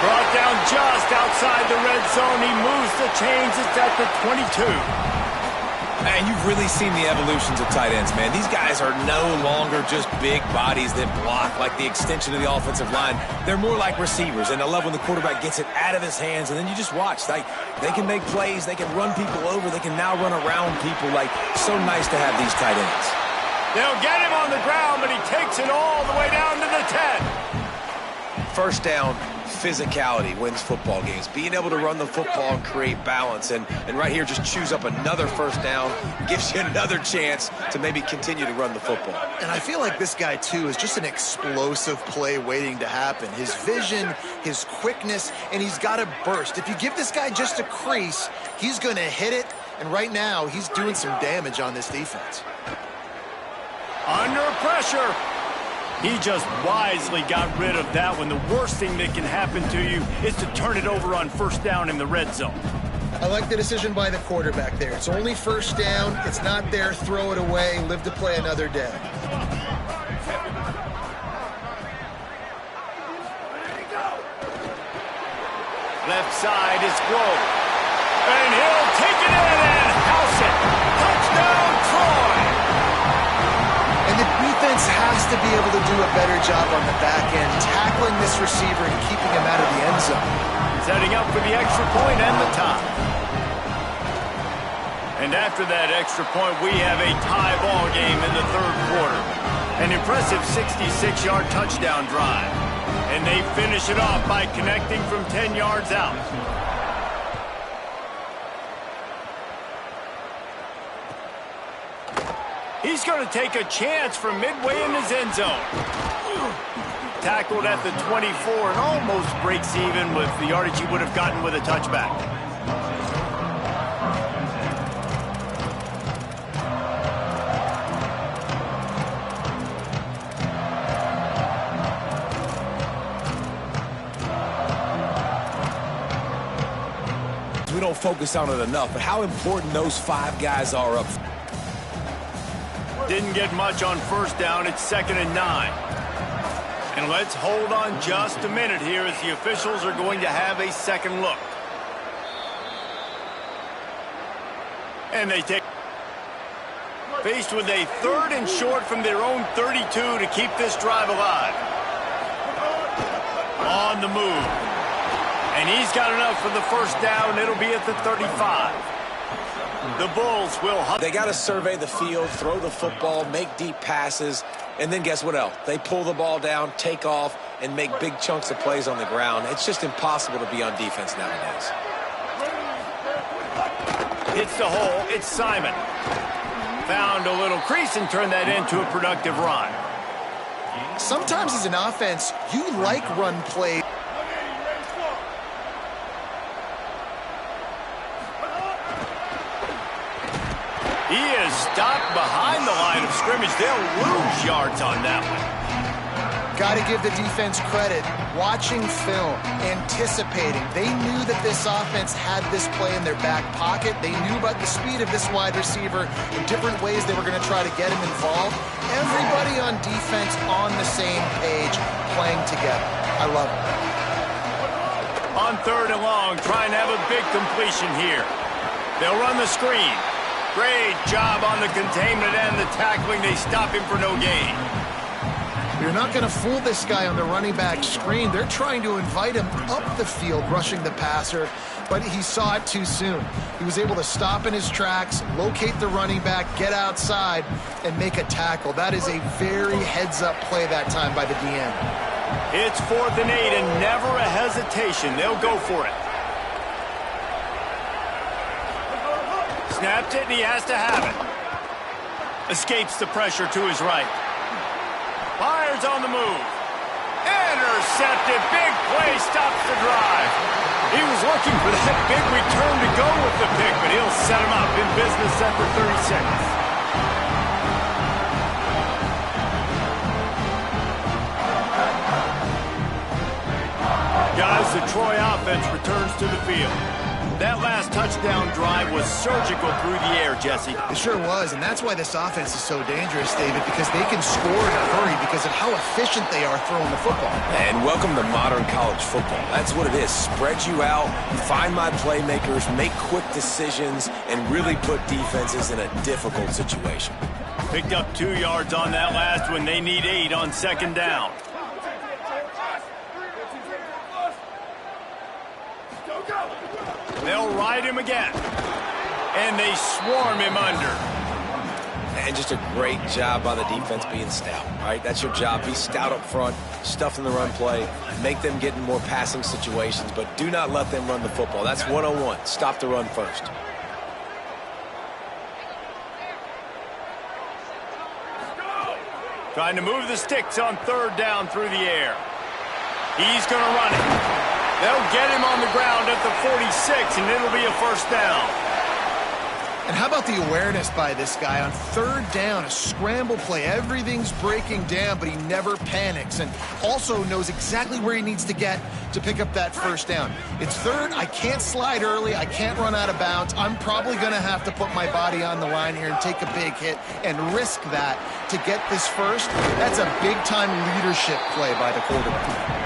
Brought down just outside the red zone. He moves the chains. It's at the 22. Man, you've really seen the evolutions of tight ends, man. These guys are no longer just big bodies that block like the extension of the offensive line. They're more like receivers, and I love when the quarterback gets it out of his hands, and then you just watch. They can make plays. They can run people over. They can now run around people. Like, so nice to have these tight ends. They'll get him on the ground, but he takes it all the way down to the 10. 1st down, physicality wins football games. Being able to run the football and create balance. And right here, just choose up another 1st down. Gives you another chance to maybe continue to run the football. And I feel like this guy, too, is just an explosive play waiting to happen. His vision, his quickness, and he's got a burst. If you give this guy just a crease, he's going to hit it. And right now, he's doing some damage on this defense. Under pressure. He just wisely got rid of that one. The worst thing that can happen to you is to turn it over on 1st down in the red zone. I like the decision by the quarterback there. It's only 1st down. It's not there. Throw it away. Live to play another day. Left side is Grove. And he'll take it in and house it. Touchdown, Troy! And the defense has to be able to do a better job on the back end, tackling this receiver and keeping him out of the end zone. Setting up for the extra point and the tie. And after that extra point, we have a tie ball game in the 3rd quarter. An impressive 66-yard touchdown drive. And they finish it off by connecting from 10 yards out. He's going to take a chance from midway in his end zone. Tackled at the 24 and almost breaks even with the yardage he would have gotten with a touchback. We don't focus on it enough, but how important those 5 guys are up. Didn't get much on 1st down. It's 2nd and 9. And let's hold on just a minute here as the officials are going to have a second look. And they take... Faced with a 3rd and short from their own 32 to keep this drive alive. On the move. And he's got enough for the 1st down. It'll be at the 35. The Bulls will... They got to survey the field, throw the football, make deep passes, and then guess what else? They pull the ball down, take off, and make big chunks of plays on the ground. It's just impossible to be on defense nowadays. Hits the hole. It's Simon. Found a little crease and turned that into a productive run. Sometimes as an offense, you like run plays. He is stopped behind the line of scrimmage. They'll lose yards on that one. Got to give the defense credit. Watching film, anticipating. They knew that this offense had this play in their back pocket. They knew about the speed of this wide receiver in different ways they were going to try to get him involved. Everybody on defense on the same page, playing together. I love it. On 3rd and long, trying to have a big completion here. They'll run the screen. Great job on the containment and the tackling. They stop him for no gain. You're not going to fool this guy on the running back screen. They're trying to invite him up the field, rushing the passer. but he saw it too soon. He was able to stop in his tracks, locate the running back, get outside, and make a tackle. That is a very heads-up play that time by the DN. It's 4th and 8 and never a hesitation. They'll go for it. Snapped it, and he has to have it. Escapes the pressure to his right. Fires on the move. Intercepted. Big play stops the drive. He was looking for that big return to go with the pick, but he'll set him up in business after 30 seconds. Guys, the Troy offense returns to the field. That last touchdown drive was surgical through the air, Jesse. It sure was, and that's why this offense is so dangerous, David, because they can score in a hurry because of how efficient they are throwing the football. And welcome to modern college football. That's what it is. Spread you out, find my playmakers, make quick decisions, and really put defenses in a difficult situation. Picked up 2 yards on that last one. They need 8 on 2nd down. They'll ride him again. And they swarm him under. And just a great job by the defense being stout, right? That's your job. Be stout up front, stuff in the run play, make them get in more passing situations, but do not let them run the football. That's one-on-one. Stop the run first. Trying to move the sticks on 3rd down through the air. He's going to run it. They'll get him on the ground at the 46, and it'll be a 1st down. And how about the awareness by this guy on 3rd down, a scramble play. Everything's breaking down, but he never panics and also knows exactly where he needs to get to pick up that 1st down. It's 3rd. I can't slide early. I can't run out of bounds. I'm probably going to have to put my body on the line here and take a big hit and risk that to get this 1st. That's a big-time leadership play by the quarterback.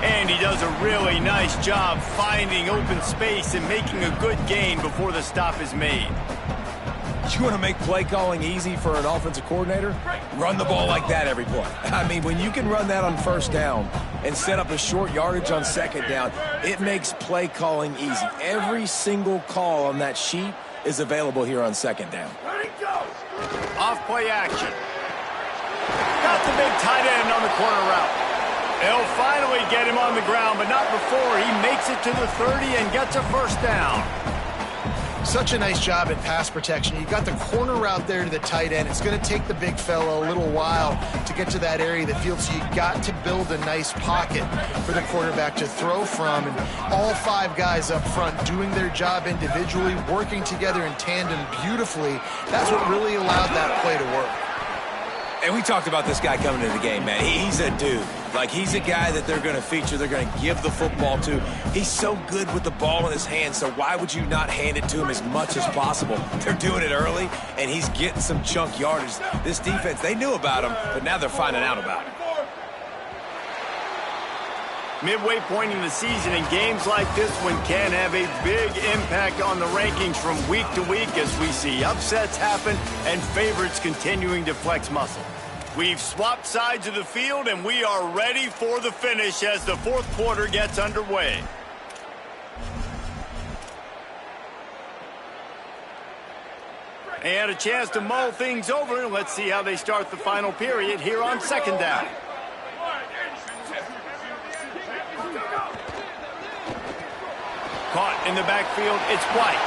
And he does a really nice job finding open space and making a good gain before the stop is made. You want to make play calling easy for an offensive coordinator? Run the ball like that every play. I mean, when you can run that on 1st down and set up a short yardage on 2nd down, it makes play calling easy. Every single call on that sheet is available here on 2nd down. Off play action. Got the big tight end on the corner route. They'll finally get him on the ground, but not before he makes it to the 30 and gets a 1st down. Such a nice job in pass protection. You got the corner route there to the tight end. It's going to take the big fella a little while to get to that area of the field, so you got to build a nice pocket for the quarterback to throw from. And all 5 guys up front doing their job individually, working together in tandem beautifully. That's what really allowed that play to work. And we talked about this guy coming into the game, man. He's a dude. Like, he's a guy that they're going to feature, they're going to give the football to. He's so good with the ball in his hands, so why would you not hand it to him as much as possible? They're doing it early, and he's getting some chunk yardage. This defense, they knew about him, but now they're finding out about him. Midway point in the season, and games like this one can have a big impact on the rankings from week to week as we see upsets happen and favorites continuing to flex muscle. We've swapped sides of the field, and we are ready for the finish as the 4th quarter gets underway. They had a chance to mull things over, and let's see how they start the final period here on 2nd down. Caught in the backfield, it's White.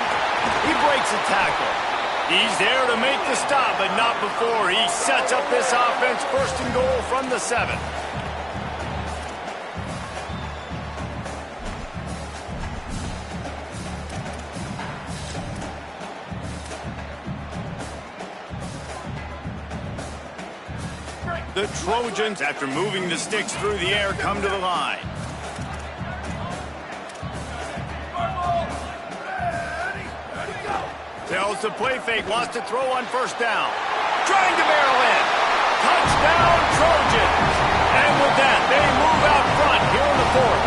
He breaks a tackle. He's there to make the stop, but not before he sets up this offense 1st and goal from the 7. The Trojans, after moving the sticks through the air, come to the line. Tells the play fake, wants to throw on 1st down. Trying to barrel in. Touchdown, Trojans. And with that, they move out front here in the 4th.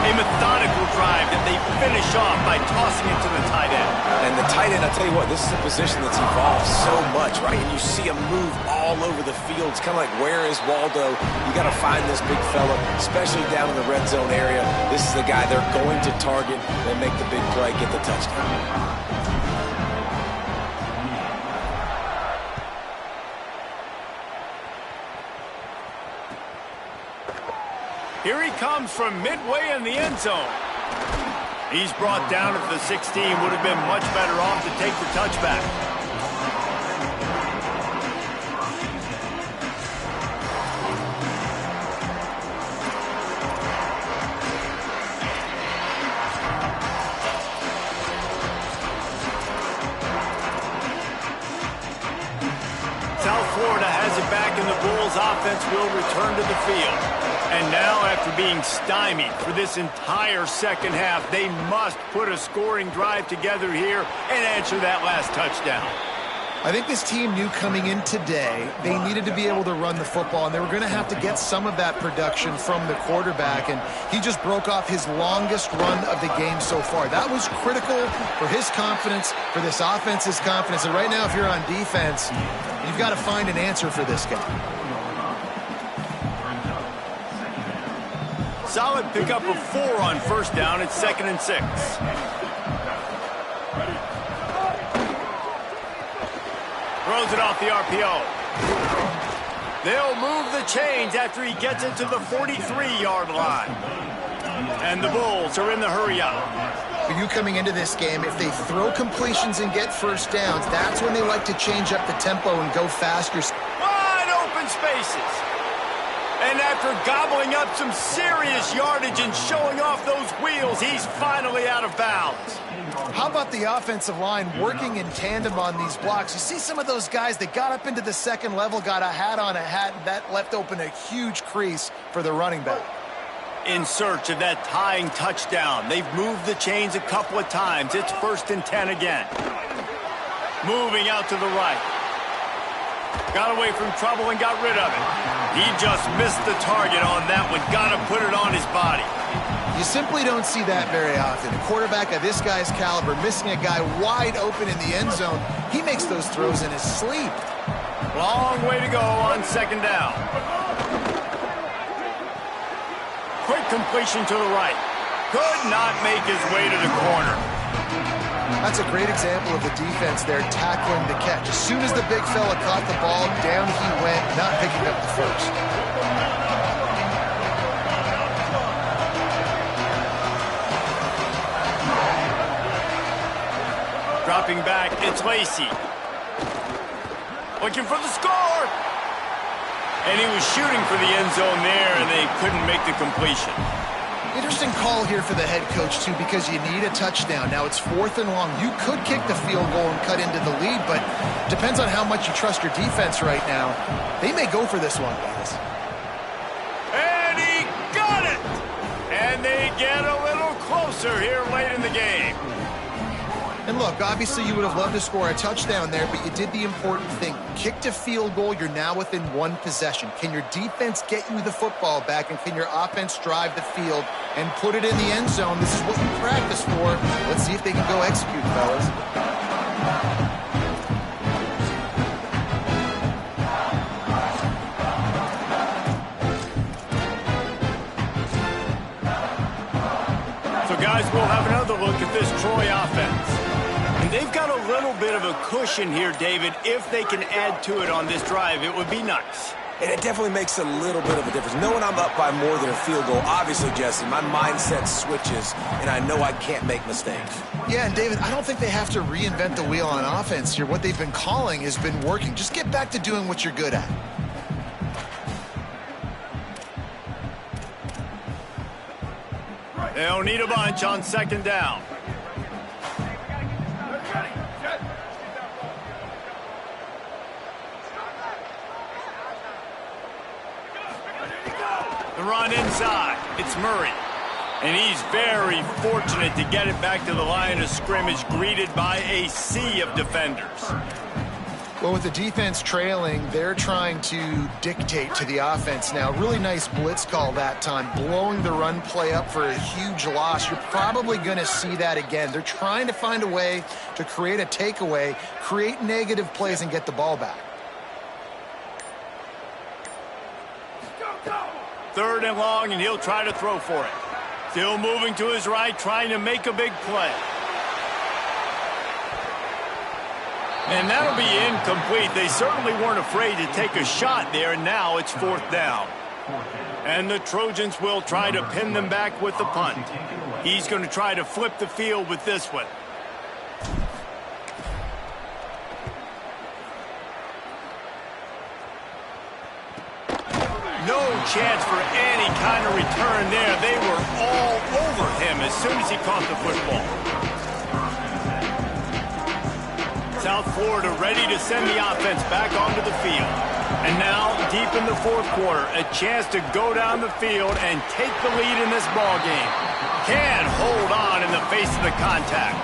A methodical drive that they finish off by tossing it to the tight end. And the tight end, I'll tell you what, this is a position that's evolved so much, right? And you see him move all over the field. It's kind of like, where is Waldo? You got to find this big fella, especially down in the red zone area. This is the guy they're going to target and make the big play, get the touchdown. Here he comes from midway in the end zone. He's brought down at the 16. Would have been much better off to take the touchback. South Florida has it back, and the Bulls offense will return to the field. And now, after being stymied for this entire second half, they must put a scoring drive together here and answer that last touchdown. I think this team knew coming in today they needed to be able to run the football, and they were going to have to get some of that production from the quarterback, and he just broke off his longest run of the game so far. That was critical for his confidence, for this offense's confidence, and right now, if you're on defense, you've got to find an answer for this guy. Solid pickup of 4 on first down. It's 2nd and 6. Throws it off the RPO. They'll move the chains after he gets it to the 43-yard line. And the Bulls are in the hurry up. For you coming into this game, if they throw completions and get first downs, that's when they like to change up the tempo and go faster. Wide open spaces. And after gobbling up some serious yardage and showing off those wheels, he's finally out of bounds. How about the offensive line working in tandem on these blocks? You see some of those guys that got up into the second level, got a hat on a hat, and that left open a huge crease for the running back. In search of that tying touchdown. They've moved the chains a couple of times. It's 1st and 10 again. Moving out to the right. Got away from trouble and got rid of it. He just missed the target on that one. Got to put it on his body. You simply don't see that very often. A quarterback of this guy's caliber missing a guy wide open in the end zone. He makes those throws in his sleep. Long way to go on 2nd down. Quick completion to the right. Could not make his way to the corner. That's a great example of the defense there tackling the catch. As soon as the big fella caught the ball, down he went, not picking up the first. Dropping back, it's Lacey. Looking for the score. And he was shooting for the end zone there, and they couldn't make the completion. Interesting call here for the head coach, too, because you need a touchdown. Now it's 4th and long. You could kick the field goal and cut into the lead, but depends on how much you trust your defense right now. They may go for this one, guys. And he got it! And they get a little closer here late in the game. And look, obviously you would have loved to score a touchdown there, but you did the important thing. Kicked a field goal, you're now within 1 possession. Can your defense get you the football back, and can your offense drive the field and put it in the end zone? This is what you practice for. Let's see if they can go execute, fellas. So guys, we'll have another look at this Troy offense. And they've got a little bit of a cushion here, David. If they can add to it on this drive, it would be nice. And it definitely makes a little bit of a difference. Knowing I'm up by more than a field goal, obviously, Jesse, my mindset switches, and I know I can't make mistakes. Yeah, and David, I don't think they have to reinvent the wheel on offense here. What they've been calling has been working. Just get back to doing what you're good at. They'll need a bunch on 2nd down. The run inside. It's Murray. And he's very fortunate to get it back to the line of scrimmage, greeted by a sea of defenders. Well, with the defense trailing, they're trying to dictate to the offense now. Really nice blitz call that time, blowing the run play up for a huge loss. You're probably going to see that again. They're trying to find a way to create a takeaway, create negative plays, and get the ball back. Third and long, and he'll try to throw for it. Still moving to his right, trying to make a big play. And that'll be incomplete. They certainly weren't afraid to take a shot there, and now it's fourth down. And the Trojans will try to pin them back with the punt. He's going to try to flip the field with this one. No chance for any kind of return there. They were all over him as soon as he caught the football. South Florida ready to send the offense back onto the field. And now, deep in the fourth quarter, a chance to go down the field and take the lead in this ball game. Can't hold on in the face of the contact.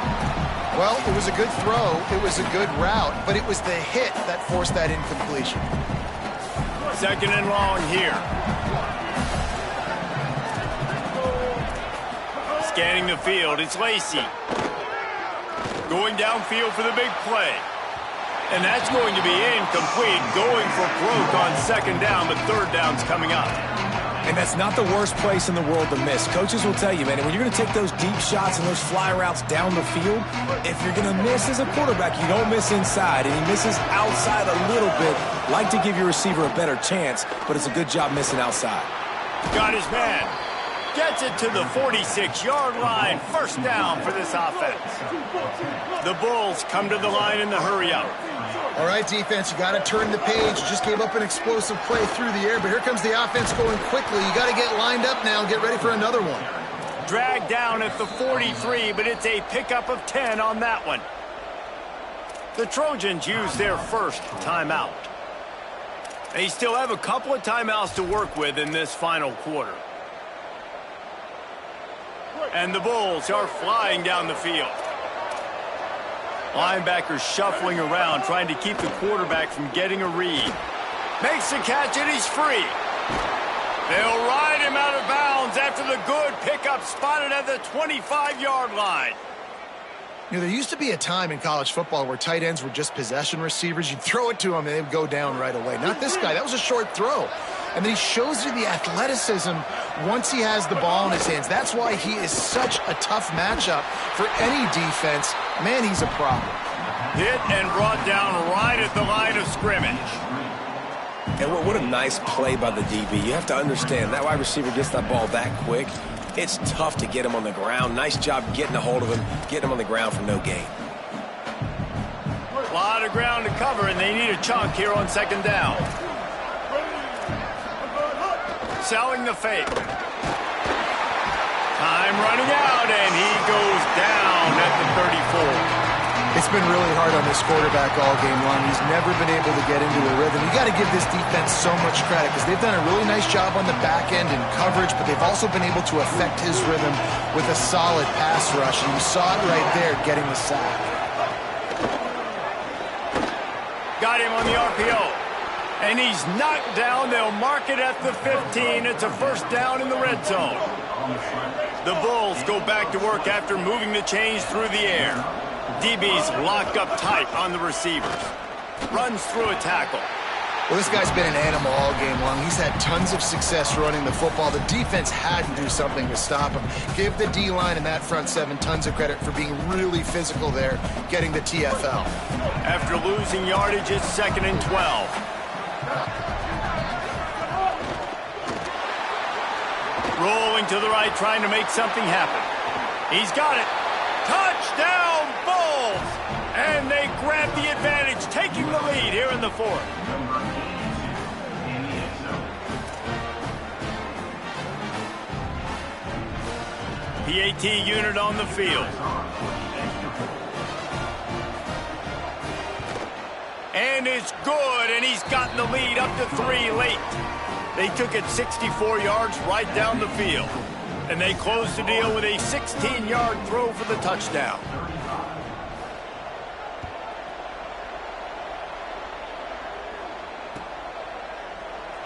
Well, it was a good throw, it was a good route, but it was the hit that forced that incompletion. Second and long here. Scanning the field, it's Lacey. Going downfield for the big play. And that's going to be incomplete. Going for broke on second down, but third down's coming up. And that's not the worst place in the world to miss. Coaches will tell you, man, when you're going to take those deep shots and those fly routes down the field, if you're going to miss as a quarterback, you don't miss inside. And he misses outside a little bit. Like to give your receiver a better chance, but it's a good job missing outside. Got his man. Gets it to the 46-yard line. First down for this offense. The Bulls come to the line in the hurry-up. All right, defense, you got to turn the page. You just gave up an explosive play through the air, but here comes the offense going quickly. You got to get lined up now and get ready for another one. Dragged down at the 43, but it's a pickup of 10 on that one. The Trojans use their first timeout. They still have a couple of timeouts to work with in this final quarter. And the Bulls are flying down the field. Linebackers shuffling around, trying to keep the quarterback from getting a read. Makes the catch, and he's free. They'll ride him out of bounds after the good pickup spotted at the 25-yard line. You know, there used to be a time in college football where tight ends were just possession receivers. You'd throw it to them, and they'd go down right away. Not this guy. That was a short throw. And then he shows you the athleticism once he has the ball in his hands. That's why he is such a tough matchup for any defense. Man, he's a problem. Hit and brought down right at the line of scrimmage. And what a nice play by the DB. You have to understand, that wide receiver gets that ball that quick. It's tough to get him on the ground. Nice job getting a hold of him, getting him on the ground for no gain. A lot of ground to cover, and they need a chunk here on second down. Selling the fake. Time running out, and he goes down at the 34. It's been really hard on this quarterback all game long. He's never been able to get into a rhythm. You got to give this defense so much credit because they've done a really nice job on the back end in coverage, but they've also been able to affect his rhythm with a solid pass rush. And you saw it right there getting the sack. Got him on the RPO. And he's knocked down. They'll mark it at the 15. It's a first down in the red zone. The Bulls go back to work after moving the chains through the air. DB's locked up tight on the receivers. Runs through a tackle. Well, this guy's been an animal all game long. He's had tons of success running the football. The defense had to do something to stop him. Give the D-line and that front seven tons of credit for being really physical there, getting the TFL. After losing yardage, it's second and 12. Rolling to the right, trying to make something happen. He's got it. Touchdown, Bulls! And they grab the advantage, taking the lead here in the fourth. PAT unit on the field. And it's good, and he's gotten the lead up to 3 late. They took it 64 yards right down the field. And they closed the deal with a 16-yard throw for the touchdown.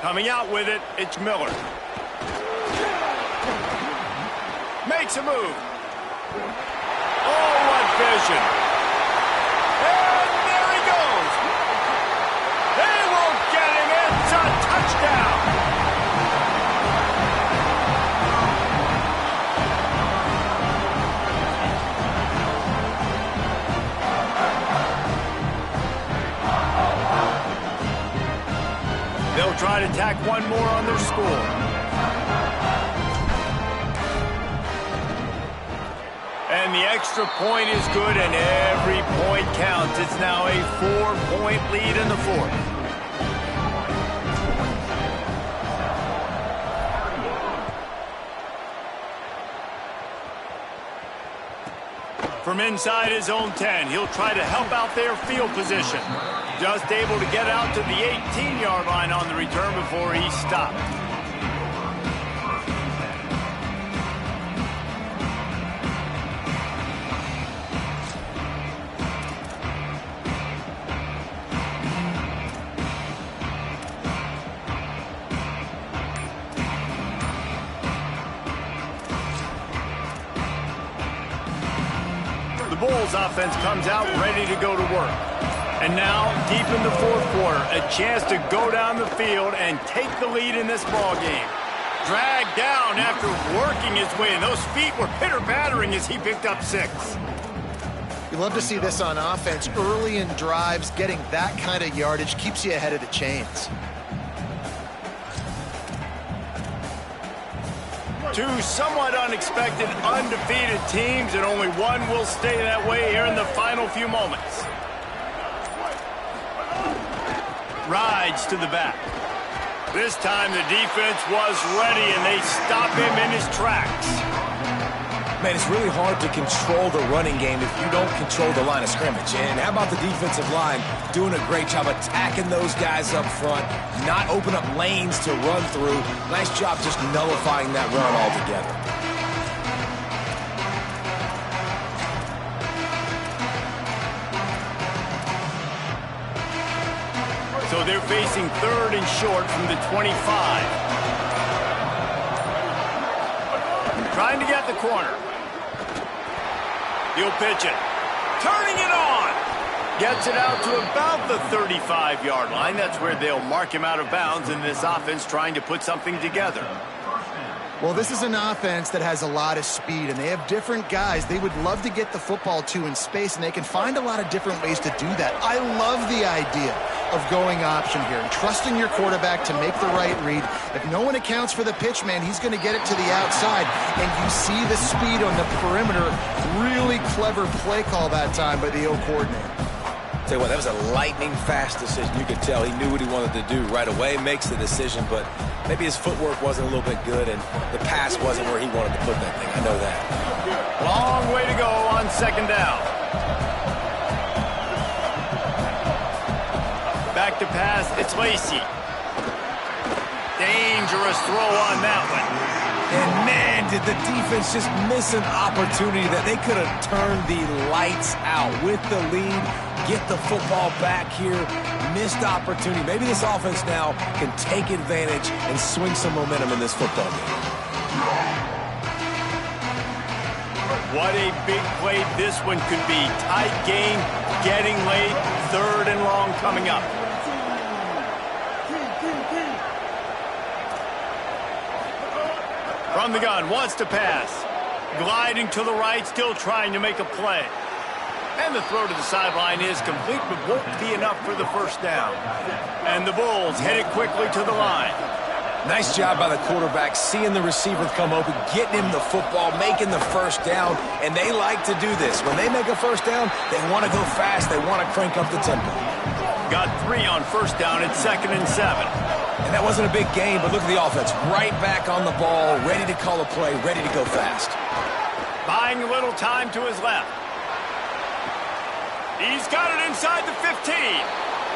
Coming out with it, it's Miller. Makes a move. Oh, what vision. And there he goes. They won't get him. It's a touchdown. They'll try to tack one more on their score. And the extra point is good, and every point counts. It's now a 4-point lead in the fourth. From inside his own 10, he'll try to help out their field position. Just able to get out to the 18-yard line on the return before he stopped. The Bulls offense comes out ready to go to work. And now, deep in the fourth quarter, a chance to go down the field and take the lead in this ball game. Dragged down after working his way, and those feet were pitter-pattering as he picked up 6. You love to see this on offense. Early in drives, getting that kind of yardage keeps you ahead of the chains. Two somewhat unexpected, undefeated teams, and only one will stay that way here in the final few moments. Rides to the back. This time the defense was ready, and they stop him in his tracks. Man, it's really hard to control the running game if you don't control the line of scrimmage. And how about the defensive line doing a great job attacking those guys up front, not open up lanes to run through. Nice job just nullifying that run altogether. So they're facing 3rd and short from the 25. Trying to get the corner. He'll pitch it. Turning it on. Gets it out to about the 35-yard line. That's where they'll mark him out of bounds in this offense trying to put something together. Well, this is an offense that has a lot of speed, and they have different guys they would love to get the football to in space, and they can find a lot of different ways to do that. I love the idea of going option here and trusting your quarterback to make the right read. If no one accounts for the pitch, man, he's going to get it to the outside, and you see the speed on the perimeter. Really clever play call that time by the O coordinator. Tell you what, that was a lightning-fast decision. You could tell he knew what he wanted to do right away, makes the decision, but maybe his footwork wasn't a little bit good, and the pass wasn't where he wanted to put that thing. I know that. Long way to go on 2nd down. Back to pass, it's Lacey. Dangerous throw on that one. And man, did the defense just miss an opportunity that they could have turned the lights out with the lead, get the football back here. Missed opportunity. Maybe this offense now can take advantage and swing some momentum in this football game. What a big play this one could be. Tight game, getting late, 3rd and long coming up. From the gun, wants to pass. Gliding to the right, still trying to make a play. And the throw to the sideline is complete, but won't be enough for the 1st down. And the Bulls headed quickly to the line. Nice job by the quarterback, seeing the receiver come open, getting him the football, making the 1st down, and they like to do this. When they make a 1st down, they want to go fast, they want to crank up the tempo. Got 3 on 1st down at 2nd and 7. And that wasn't a big gain, but look at the offense. Right back on the ball, ready to call a play, ready to go fast. Buying a little time to his left. He's got it inside the 15.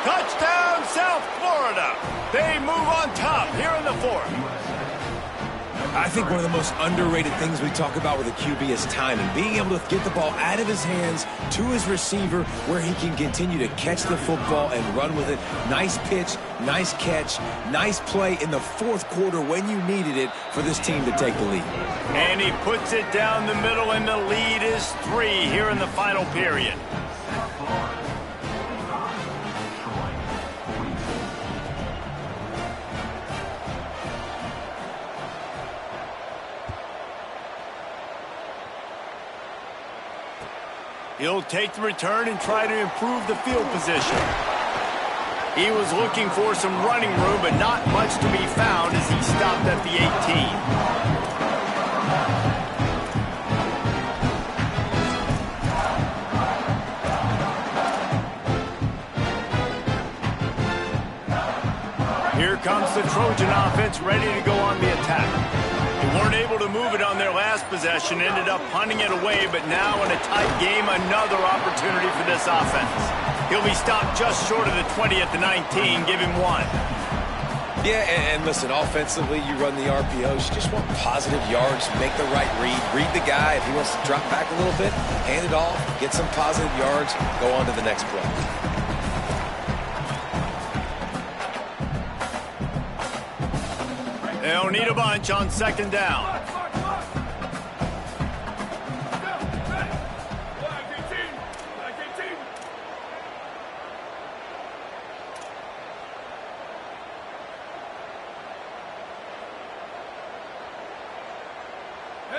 Touchdown, South Florida. They move on top here in the 4th. I I think one of the most underrated things we talk about with a QB is timing. Being able to get the ball out of his hands to his receiver where he can continue to catch the football and run with it. Nice pitch, nice catch, nice play in the fourth quarter when you needed it for this team to take the lead. And he puts it down the middle, and the lead is 3 here in the final period. He'll take the return and try to improve the field position. He was looking for some running room, but not much to be found as he stopped at the 18. Here comes the Trojan offense ready to go on the attack. They weren't able to move it on their last possession, ended up punting it away, but now in a tight game, another opportunity for this offense. He'll be stopped just short of the 20 at the 19, give him 1. Yeah, and listen, offensively, you run the RPOs, you just want positive yards, make the right read the guy. If he wants to drop back a little bit, hand it off, get some positive yards, go on to the next play. They'll need a bunch on second down.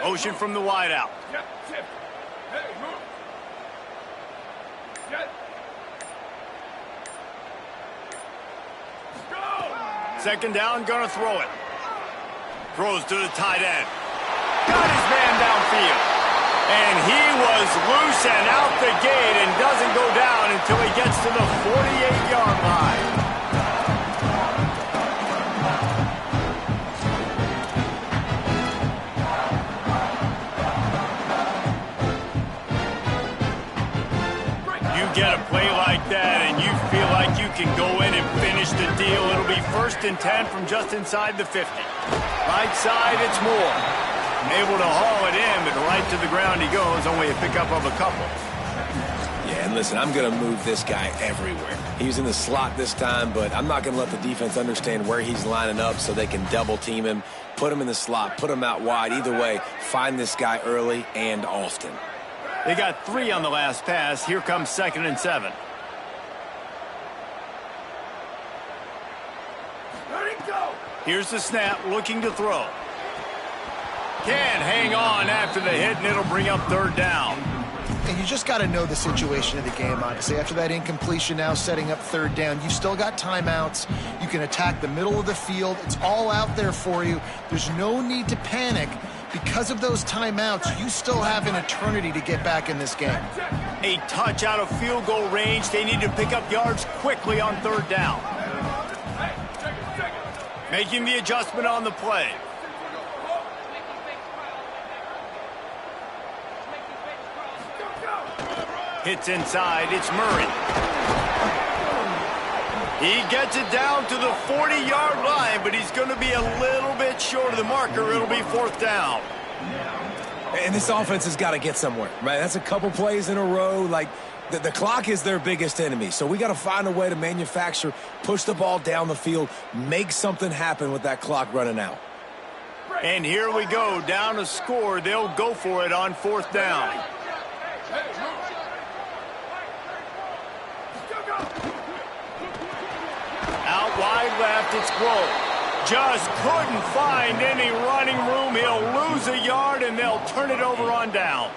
Motion from the wideout. Second down, gonna throw it. Throws to the tight end. Got his man downfield. And he was loose and out the gate and doesn't go down until he gets to the 48-yard line. You get a play like that and you feel like you can go in and finish the deal. It'll be 1st and 10 from just inside the 50. Right side, it's Moore. Able to haul it in, but right to the ground he goes. Only a pickup of a couple. Yeah, and listen, I'm going to move this guy everywhere. He's in the slot this time, but I'm not going to let the defense understand where he's lining up so they can double team him, put him in the slot, put him out wide. Either way, find this guy early and often. They got 3 on the last pass. Here comes 2nd and 7. Here's the snap, looking to throw. Can't hang on after the hit, and it'll bring up 3rd down. And you just got to know the situation of the game, honestly. After that incompletion, now setting up 3rd down, you've still got timeouts. You can attack the middle of the field. It's all out there for you. There's no need to panic. Because of those timeouts, you still have an eternity to get back in this game. A touch out of field goal range. They need to pick up yards quickly on 3rd down. Making the adjustment on the play. Hits inside, it's Murray. He gets it down to the 40-yard line, but he's going to be a little bit short of the marker. It'll be 4th down. And this offense has got to get somewhere, right? That's a couple plays in a row. Like, the clock is their biggest enemy, so we got to find a way to manufacture, push the ball down the field, make something happen with that clock running out. And here we go, down a score. They'll go for it on 4th down. Out wide left, it's Grove. Just couldn't find any running room. He'll lose a yard, and they'll turn it over on downs.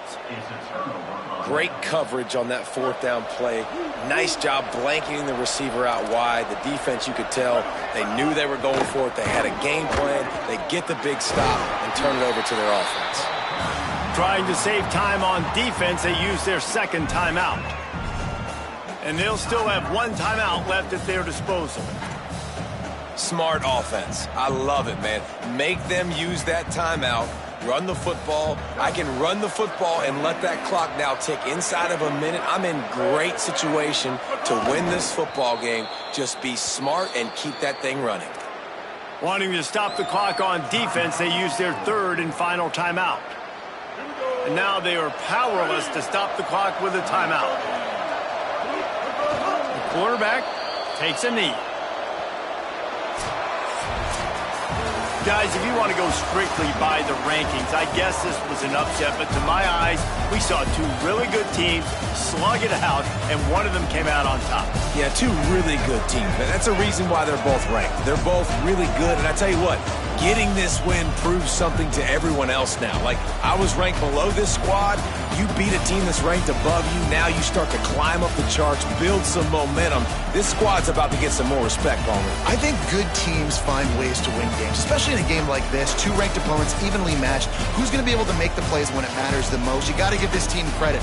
Great coverage on that 4th down play. Nice job blanketing the receiver out wide. The defense, you could tell, they knew they were going for it. They had a game plan. They get the big stop and turn it over to their offense. Trying to save time on defense, they use their 2nd timeout. And they'll still have 1 timeout left at their disposal. Smart offense. I love it, man. Make them use that timeout. Run the football. I can run the football and let that clock now tick inside of a minute. I'm in great situation to win this football game. Just be smart and keep that thing running. Wanting to stop the clock on defense, they used their third and final timeout. And now they are powerless to stop the clock with a timeout. The quarterback takes a knee. Guys, if you want to go strictly by the rankings, I guess this was an upset, but to my eyes, we saw two really good teams slug it out, and one of them came out on top. Yeah, two really good teams. And that's a reason why they're both ranked. They're both really good, and I tell you what, getting this win proves something to everyone else now. Like, I was ranked below this squad. You beat a team that's ranked above you. Now you start to climb up the charts, build some momentum. This squad's about to get some more respect, Palmer. I think good teams find ways to win games, especially in a game like this. Two ranked opponents, evenly matched. Who's going to be able to make the plays when it matters the most? You got to give this team credit.